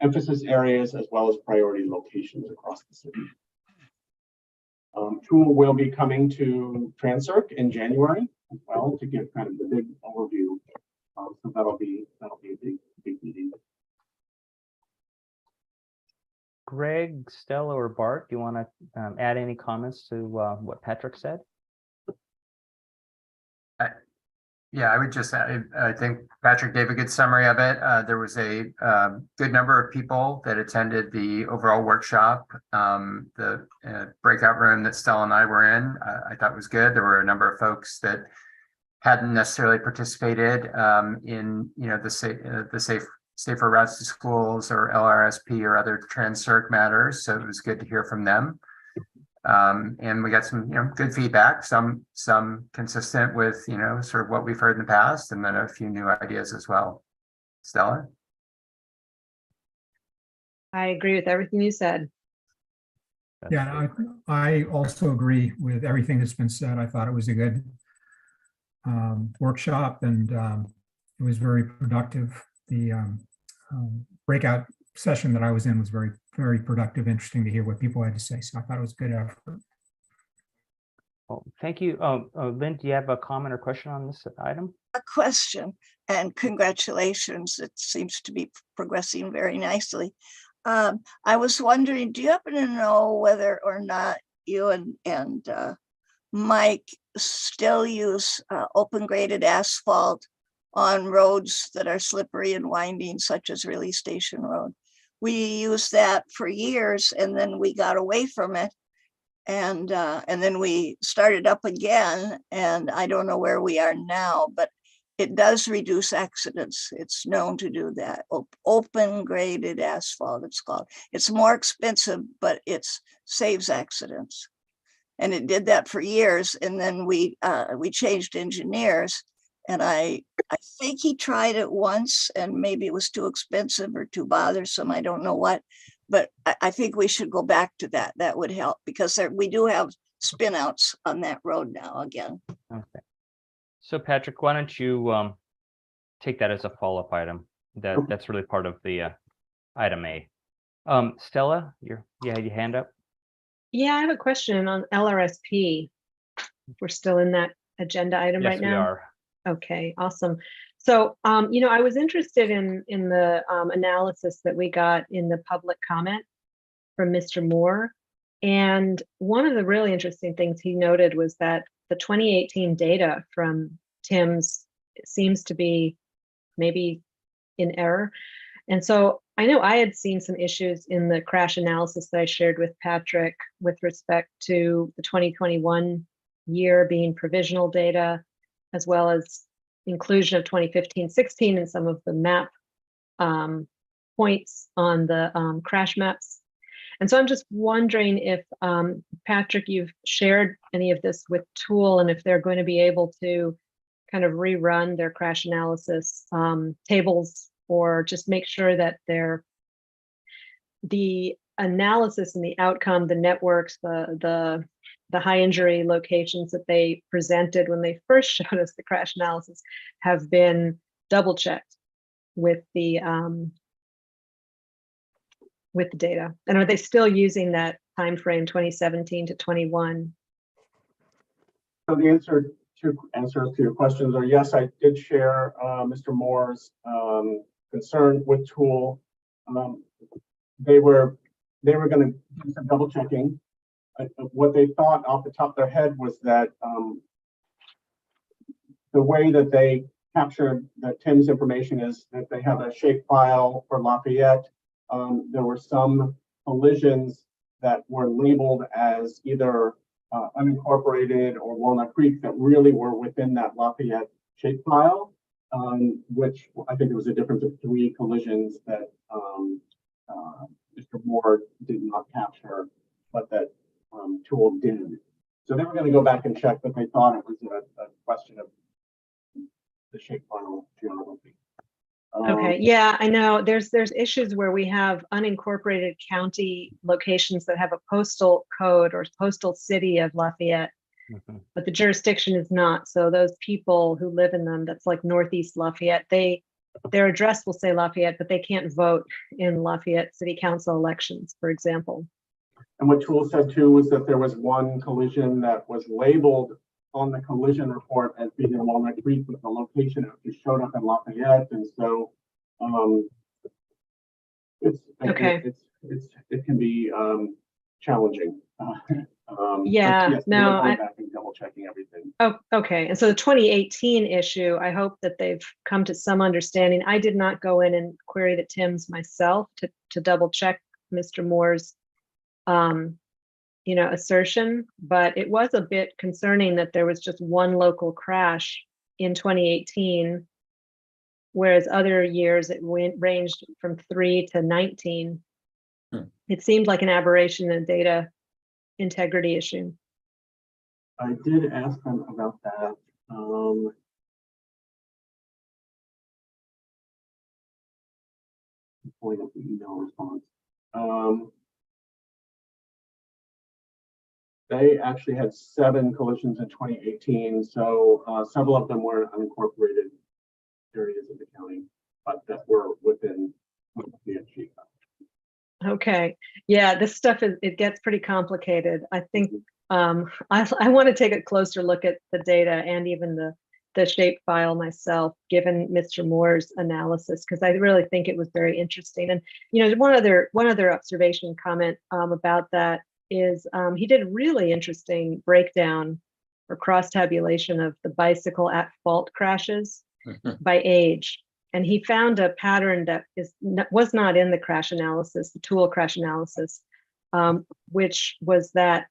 emphasis areas as well as priority locations across the city. Tool will be coming to Transcirc in January as well to give kind of the big overview. So that'll be a big meeting. Greg, Stella, or Bart, do you want to add any comments to what Patrick said? Yeah, I would just, I think Patrick gave a good summary of it. There was a good number of people that attended the overall workshop. The breakout room that Stella and I were in, I thought was good. There were a number of folks that hadn't necessarily participated in, the safer routes to schools or LRSP or other Transcirc matters. So it was good to hear from them. And we got some, good feedback, some consistent with, sort of what we've heard in the past, and then a few new ideas as well. Stella? I agree with everything you said. That's Yeah, great. I also agree with everything that's been said. I thought it was a good workshop, and it was very productive. The breakout session that I was in was very, very productive, interesting to hear what people had to say. So I thought it was a good effort. Well, thank you. Lynn, do you have a comment or question on this item? A question, and congratulations. It seems to be progressing very nicely. I was wondering, do you happen to know whether or not you and Mike still use open graded asphalt on roads that are slippery and winding, such as Release Station Road? We used that for years, and then we got away from it. And then we started up again, and I don't know where we are now, but it does reduce accidents. It's known to do that. Open graded asphalt, it's called. It's more expensive, but it saves accidents. And it did that for years. And then we changed engineers, and I think he tried it once, and maybe it was too expensive or too bothersome. I don't know what, but I think we should go back to that. That would help, because we do have spin outs on that road now again. Okay. So Patrick, why don't you take that as a follow-up item? That's really part of the item A. Stella, you had your hand up. Yeah, I have a question on LRSP. We're still in that agenda item Yes, right now. we are. Okay, awesome. So, I was interested in the analysis that we got in the public comment from Mr. Moore. And one of the really interesting things he noted was that the 2018 data from TIMS seems to be maybe in error. And so I know I had seen some issues in the crash analysis that I shared with Patrick with respect to the 2021 year being provisional data, as well as inclusion of 2015-16 and some of the map points on the crash maps. And so I'm just wondering if, Patrick, you've shared any of this with Tool, and if they're going to be able to kind of rerun their crash analysis tables, or just make sure that the analysis and the outcome, the networks, the high injury locations that they presented when they first showed us the crash analysis have been double checked with the data. And are they still using that time frame 2017 to 21? So the answers to your questions are yes, I did share Mr. Moore's concern with Tool. They were going to do some double checking. What they thought off the top of their head was that the way that they captured the TIMS information is that they have a shapefile for Lafayette. There were some collisions that were labeled as either unincorporated or Walnut Creek that really were within that Lafayette shapefile, which I think there was a difference of 3 collisions that Mr. Moore did not capture, but that Tool did. So they were going to go back and check, but they thought it was a question of the shapefile geography. Okay, yeah, I know there's issues where we have unincorporated county locations that have a postal code or postal city of Lafayette, but the jurisdiction is not. So those people who live in them, that's like Northeast Lafayette, their address will say Lafayette, but they can't vote in Lafayette City Council elections, for example. And what Tool said too was that there was one collision that was labeled on the collision report as being in Walnut Creek, but the location just showed up in Lafayette, and so it can be challenging. Yeah, yes, no, going back and double checking everything. Oh, okay. And so the 2018 issue, I hope that they've come to some understanding. I did not go in and query the TIMS myself to double check Mr. Moore's assertion, but it was a bit concerning that there was just one local crash in 2018, whereas other years it ranged from 3 to 19. It seemed like an aberration in data integrity issue. I did ask them about that. Pulling up the email response. They actually had 7 collisions in 2018, so several of them were unincorporated areas of the county, but that were within the achievement. Okay, yeah, this stuff it gets pretty complicated. I think I want to take a closer look at the data and even the shape file myself, given Mr. Moore's analysis, because I really think it was very interesting. And one other observation comment about that is he did a really interesting breakdown or cross tabulation of the bicycle at fault crashes by age. And he found a pattern that was not in the crash analysis, the tool crash analysis, which was that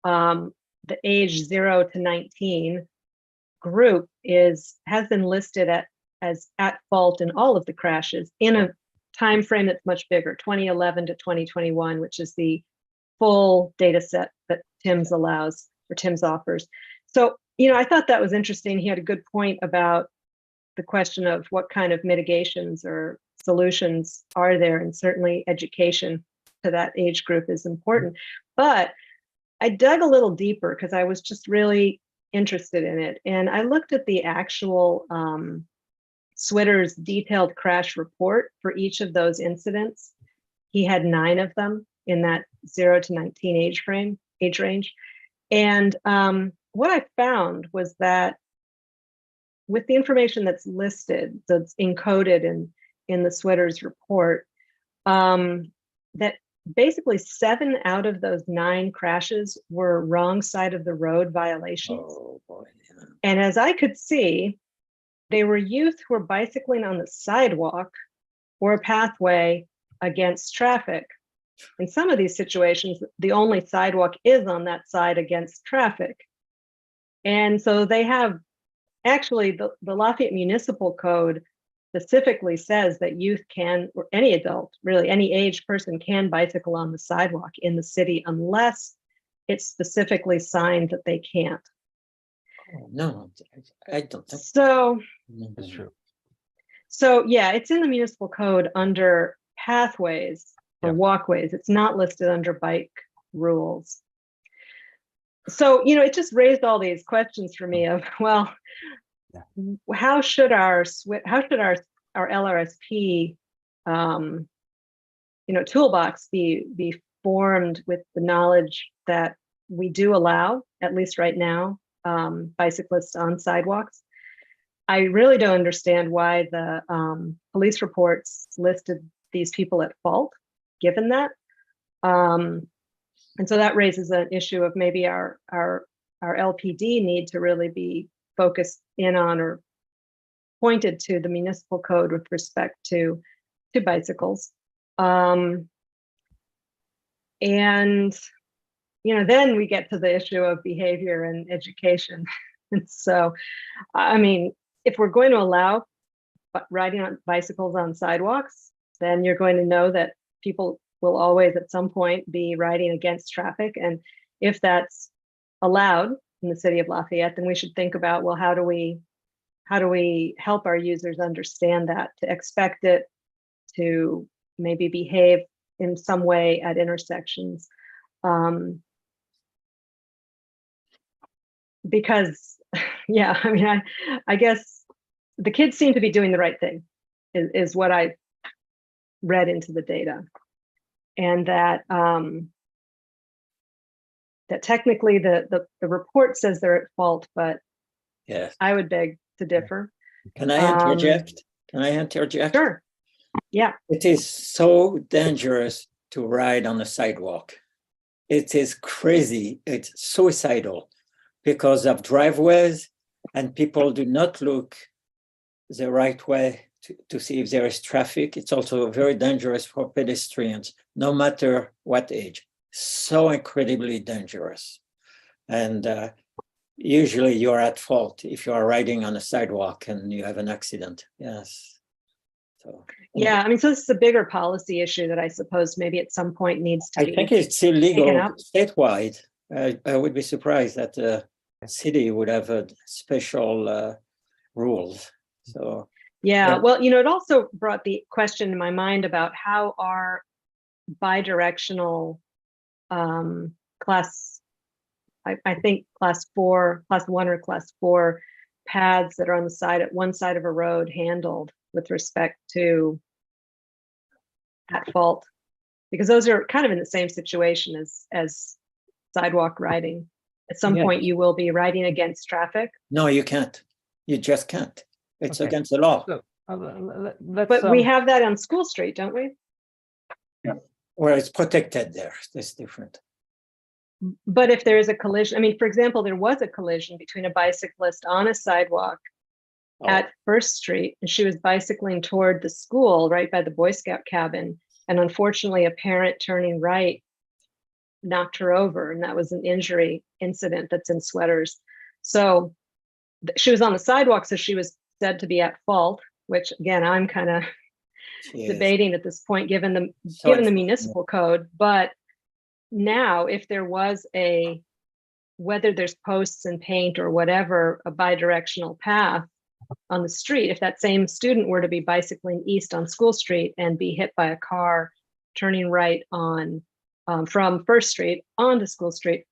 the age 0 to 19 group has been listed as at fault in all of the crashes in a time frame that's much bigger, 2011 to 2021, which is the full data set that TIMS allows or TIMS offers. So, I thought that was interesting. He had a good point about the question of what kind of mitigations or solutions are there, and certainly education to that age group is important. But I dug a little deeper because I was just really interested in it. And I looked at the actual Switter's detailed crash report for each of those incidents. He had 9 of them in that 0 to 19 age range. And what I found was that with the information that's listed, that's encoded in the Switter's report, that basically 7 out of those 9 crashes were wrong side of the road violations. Oh boy. Yeah. And as I could see, they were youth who were bicycling on the sidewalk or a pathway against traffic. In some of these situations, the only sidewalk is on that side against traffic. And so they have, actually, the Lafayette Municipal Code specifically says that youth can, or any adult, really any age person can bicycle on the sidewalk in the city unless it's specifically signed that they can't. Oh, no, I don't think So, That's true. so yeah, it's in the municipal code under pathways or Yeah. walkways. It's not listed under bike rules. So, it just raised all these questions for me of, well, Yeah. how should our LRSP, toolbox be formed with the knowledge that we do allow, at least right now, bicyclists on sidewalks. I really don't understand why the police reports listed these people at fault, given that. And so that raises an issue of maybe our LPD need to really be focused in on or pointed to the municipal code with respect to bicycles. And, then we get to the issue of behavior and education. And so, I mean, if we're going to allow riding on bicycles on sidewalks, then you're going to know that people will always at some point be riding against traffic. And if that's allowed in the city of Lafayette, then we should think about, well, how do we help our users understand that, to expect it, to maybe behave in some way at intersections. Because, yeah, I mean, I guess the kids seem to be doing the right thing, is what I read into the data. And that that technically the report says they're at fault, but yes. I would beg to differ. Can I interject? Can I interject? Sure. Yeah. It is so dangerous to ride on the sidewalk. It is crazy. It's suicidal because of driveways, and people do not look the right way to see if there is traffic. It's also very dangerous for pedestrians, no matter what age. So incredibly dangerous. And usually you're at fault if you are riding on a sidewalk and you have an accident. Yes. So Yeah, I mean, so this is a bigger policy issue that I suppose maybe at some point needs to I be. think it's illegal taken up. statewide. I would be surprised that the city would have a special rules. So Yeah, Yeah. well, you know, it also brought the question in my mind about how are bidirectional class, I think class 1 or class 4 paths that are on the side at one side of a road handled with respect to at fault, because those are kind of in the same situation as sidewalk riding. At some Yeah. point, you will be riding against traffic. no, you can't. You just can't. It's Okay. against the law. So, let's, But we have that on School Street, don't we? Or it's protected there. That's different. But if there is a collision, I mean, for example, there was a collision between a bicyclist on a sidewalk Oh, at First Street, and she was bicycling toward the school right by the Boy Scout cabin. And unfortunately, a parent turning right knocked her over, and that was an injury incident that's in Sweaters. So she was on the sidewalk, so she was said to be at fault, which again, I'm kind of yes. debating at this point, given the So given the unfortunate. municipal code. But now, if there was whether there's posts and paint or whatever, a bidirectional path on the street, if that same student were to be bicycling east on School Street and be hit by a car turning right on from First Street onto School Street,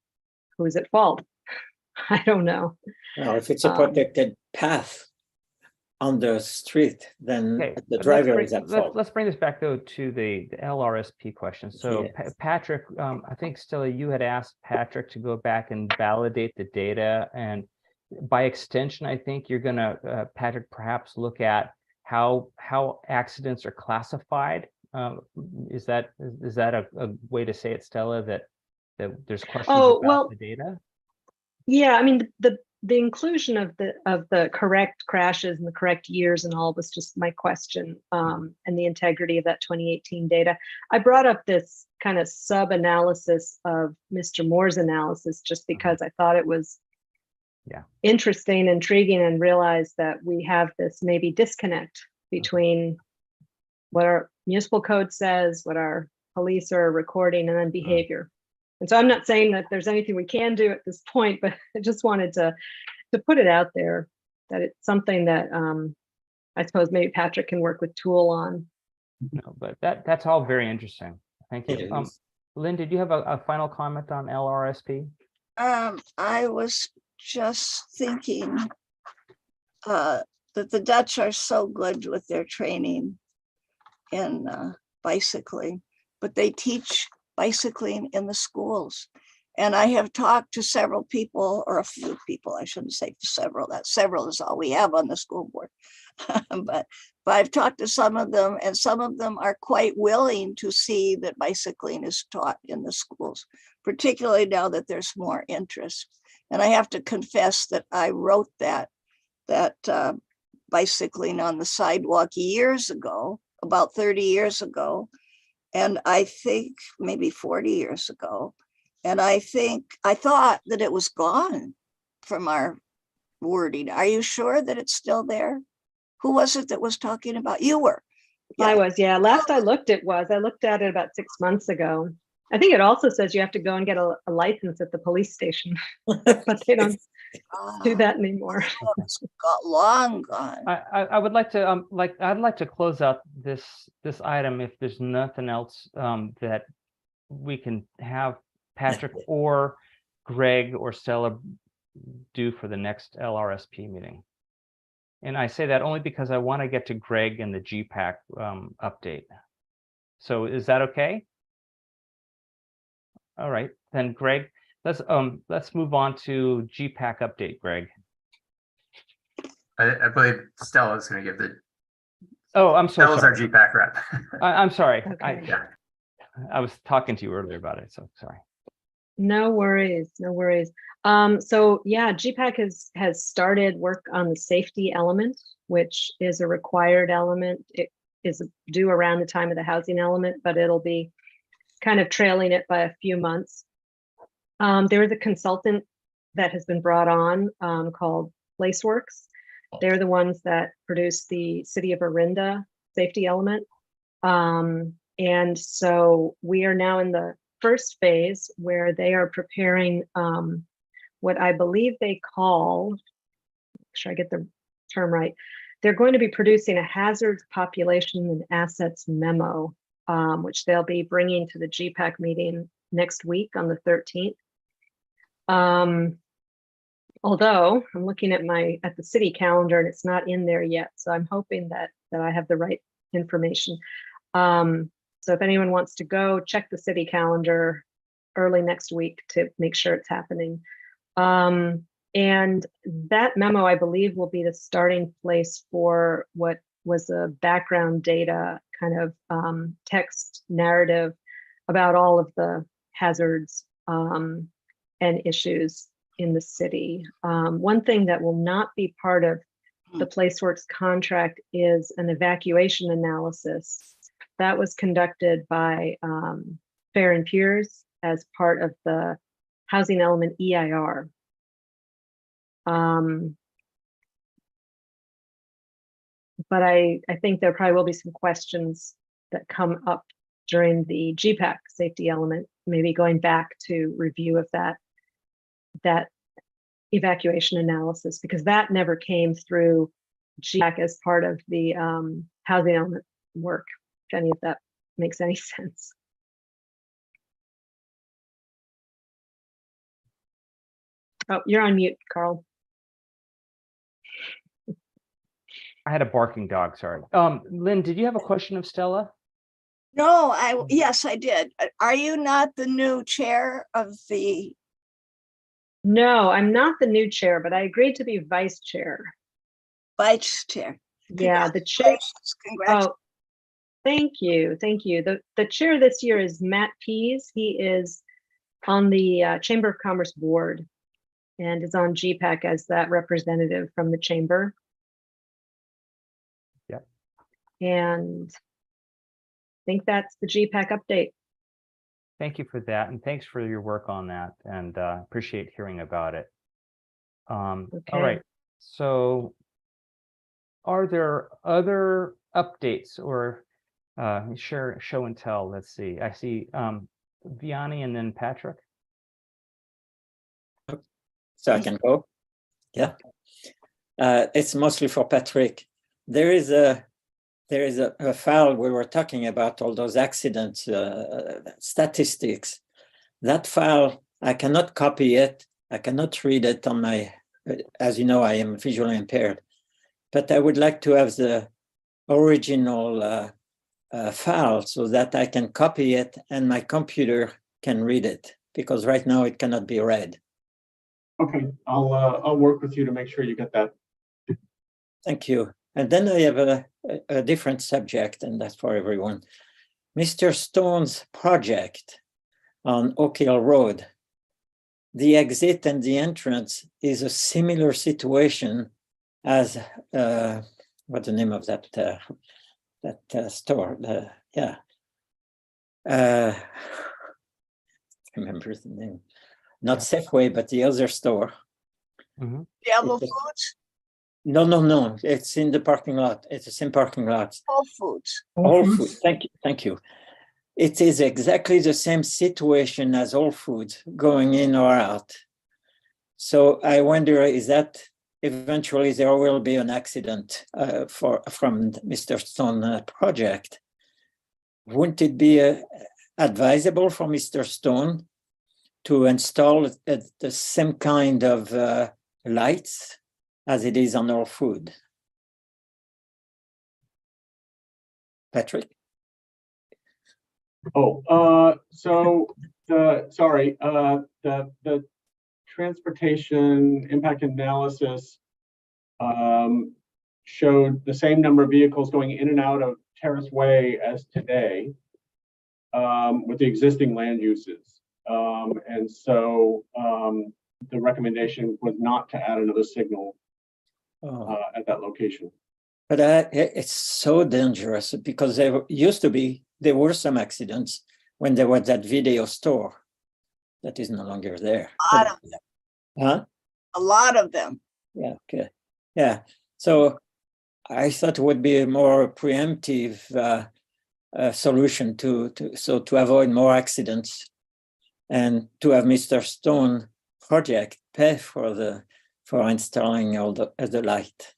who's at fault? I don't know. Well, if it's a Um, protected path on the street, then Okay, the but driver is at let's fault. let's bring this back though to the LRSP question. So Yes. Patrick, I think Stella, you had asked Patrick to go back and validate the data, and by extension, I think you're gonna, Patrick, perhaps look at how accidents are classified. Is that a way to say it, Stella, that there's questions Oh, about well, the data? yeah, I mean, the inclusion of the correct crashes and the correct years and all was just my question, and the integrity of that 2018 data. I brought up this kind of sub-analysis of Mr. Moore's analysis just because I thought it was interesting, intriguing, and realized that we have this maybe disconnect between what our municipal code says, what our police are recording, and then behavior. And so I'm not saying that there's anything we can do at this point, but I just wanted to put it out there that it's something that I suppose maybe Patrick can work with Tool on. No, but that's all very interesting. Thank you. It is. Lynn, did you have a final comment on LRSP? I was just thinking that the Dutch are so good with their training in bicycling, but they teach bicycling in the schools. And I have talked to several people, or a few people, I shouldn't say several, that several is all we have on the school board. but I've talked to some of them, and some of them are quite willing to see that bicycling is taught in the schools, particularly now that there's more interest. And I have to confess that I wrote that bicycling on the sidewalk years ago, about 30 years ago, and I think maybe 40 years ago. And I thought that it was gone from our wording. Are you sure that it's still there? Who was it that was talking about? You were. I was, yeah. Last I looked at it about 6 months ago. I think it also says you have to go and get a license at the police station, but they don't do that anymore. It's got long gone. I would like to I'd like to close out this item if there's nothing else that we can have Patrick or Greg or Stella do for the next LRSP meeting. And I say that only because I want to get to Greg and the GPAC update. So is that okay? All right, then Greg, let's move on to GPAC update, Greg. I believe Stella is going to give the. Oh, I'm so Stella's sorry. our GPAC rep. I'm sorry. Okay. I was talking to you earlier about it, so sorry. No worries, no worries. So yeah, GPAC has started work on the safety element, which is a required element. It is due around the time of the housing element, but it'll be kind of trailing it by a few months. There is a consultant that has been brought on called PlaceWorks. They're the ones that produce the City of Orinda safety element. And so we are now in the first phase where they are preparing what I believe they call, make sure I get the term right, they're going to be producing a hazards, population, and assets memo, which they'll be bringing to the GPAC meeting next week on the 13th. Although I'm looking at the city calendar and it's not in there yet, so I'm hoping that I have the right information. So if anyone wants to go check the city calendar early next week to make sure it's happening. And that memo, I believe, will be the starting place for what was a background data kind of text narrative about all of the hazards and issues in the city. One thing that will not be part of the PlaceWorks contract is an evacuation analysis that was conducted by Fair and Peers as part of the housing element EIR. But I think there probably will be some questions that come up during the GPAC safety element, maybe going back to review of that evacuation analysis, because that never came through GPAC as part of the housing element work, if any of that makes any sense. Oh, you're on mute, Carl. I had a barking dog, sorry. Lynn, did you have a question of Stella? No, yes, I did. Are you not the new chair of the? No, I'm not the new chair, but I agreed to be vice chair. Vice chair? Yeah, the chair. Congratulations. Oh, thank you. Thank you. The chair this year is Matt Pease. He is on the Chamber of Commerce board and is on GPAC as that representative from the chamber. Yep. And I think that's the GPAC update. Thank you for that, and thanks for your work on that, and appreciate hearing about it. All right, so are there other updates or show and tell? Let's see. I see Vianney and then Patrick. So I can go. Yeah. It's mostly for Patrick. There is a file we were talking about, all those accidents statistics. That file, I cannot copy it. I cannot read it on my, as you know, I am visually impaired. But I would like to have the original file so that I can copy it and my computer can read it, because right now it cannot be read. Okay, I'll work with you to make sure you get that. Thank you. And then I have a different subject, and that's for everyone. Mr. Stone's project on Oak Hill Road. The exit and the entrance is a similar situation as what's the name of that store? I remember the name. Not Safeway, but the other store. Mm-hmm. Diablo Foods? No. It's in the parking lot. It's the same parking lot. Whole Foods. Whole Foods. Thank you. It is exactly the same situation as Whole Foods, going in or out. So I wonder, is that eventually there will be an accident from Mr. Stone project? Wouldn't it be advisable for Mr. Stone to install the same kind of lights as it is on Whole Foods? Patrick? So the transportation impact analysis showed the same number of vehicles going in and out of Terrace Way as today with the existing land uses. And so the recommendation was not to add another signal at that location. But it's so dangerous, because there were some accidents when there was that video store that is no longer there. Huh? A lot of them. Yeah, okay. Yeah. So I thought it would be a more preemptive solution to avoid more accidents and to have Mr. Stone project pay for installing all the light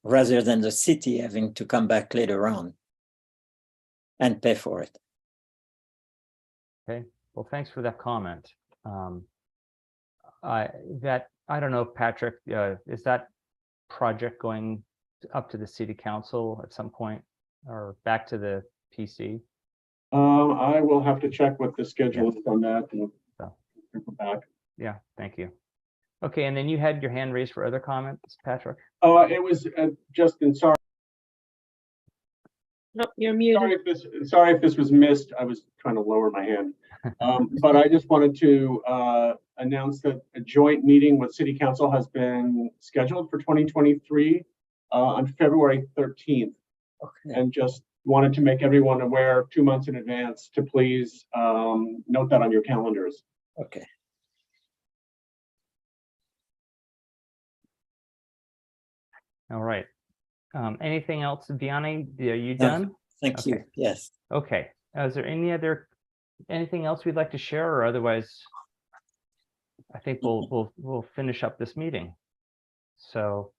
rather than the city having to come back later on and pay for it. Well, thanks for that comment. I don't know, Patrick, is that project going up to the city council at some point or back to the PC? I will have to check what the schedule is on that and So. circle back. Yeah, thank you. Okay, and then you had your hand raised for other comments, Patrick? Oh, it was Justin, sorry. Nope, you're muted. Sorry if this was missed. I was trying to lower my hand. But I just wanted to announce that a joint meeting with City Council has been scheduled for 2023 on February 13th. Okay. And just wanted to make everyone aware 2 months in advance to please note that on your calendars. Okay. All right. Anything else, Vianney? Are you No. done? Thank you. Okay. Yes. Okay. Is there anything else we'd like to share, or otherwise, I think we'll finish up this meeting. So,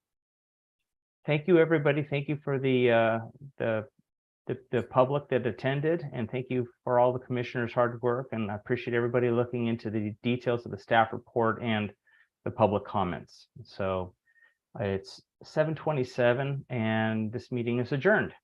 thank you, everybody. Thank you for the public that attended, and thank you for all the commissioners' hard work. And I appreciate everybody looking into the details of the staff report and the public comments. So, it's 7:27, and this meeting is adjourned.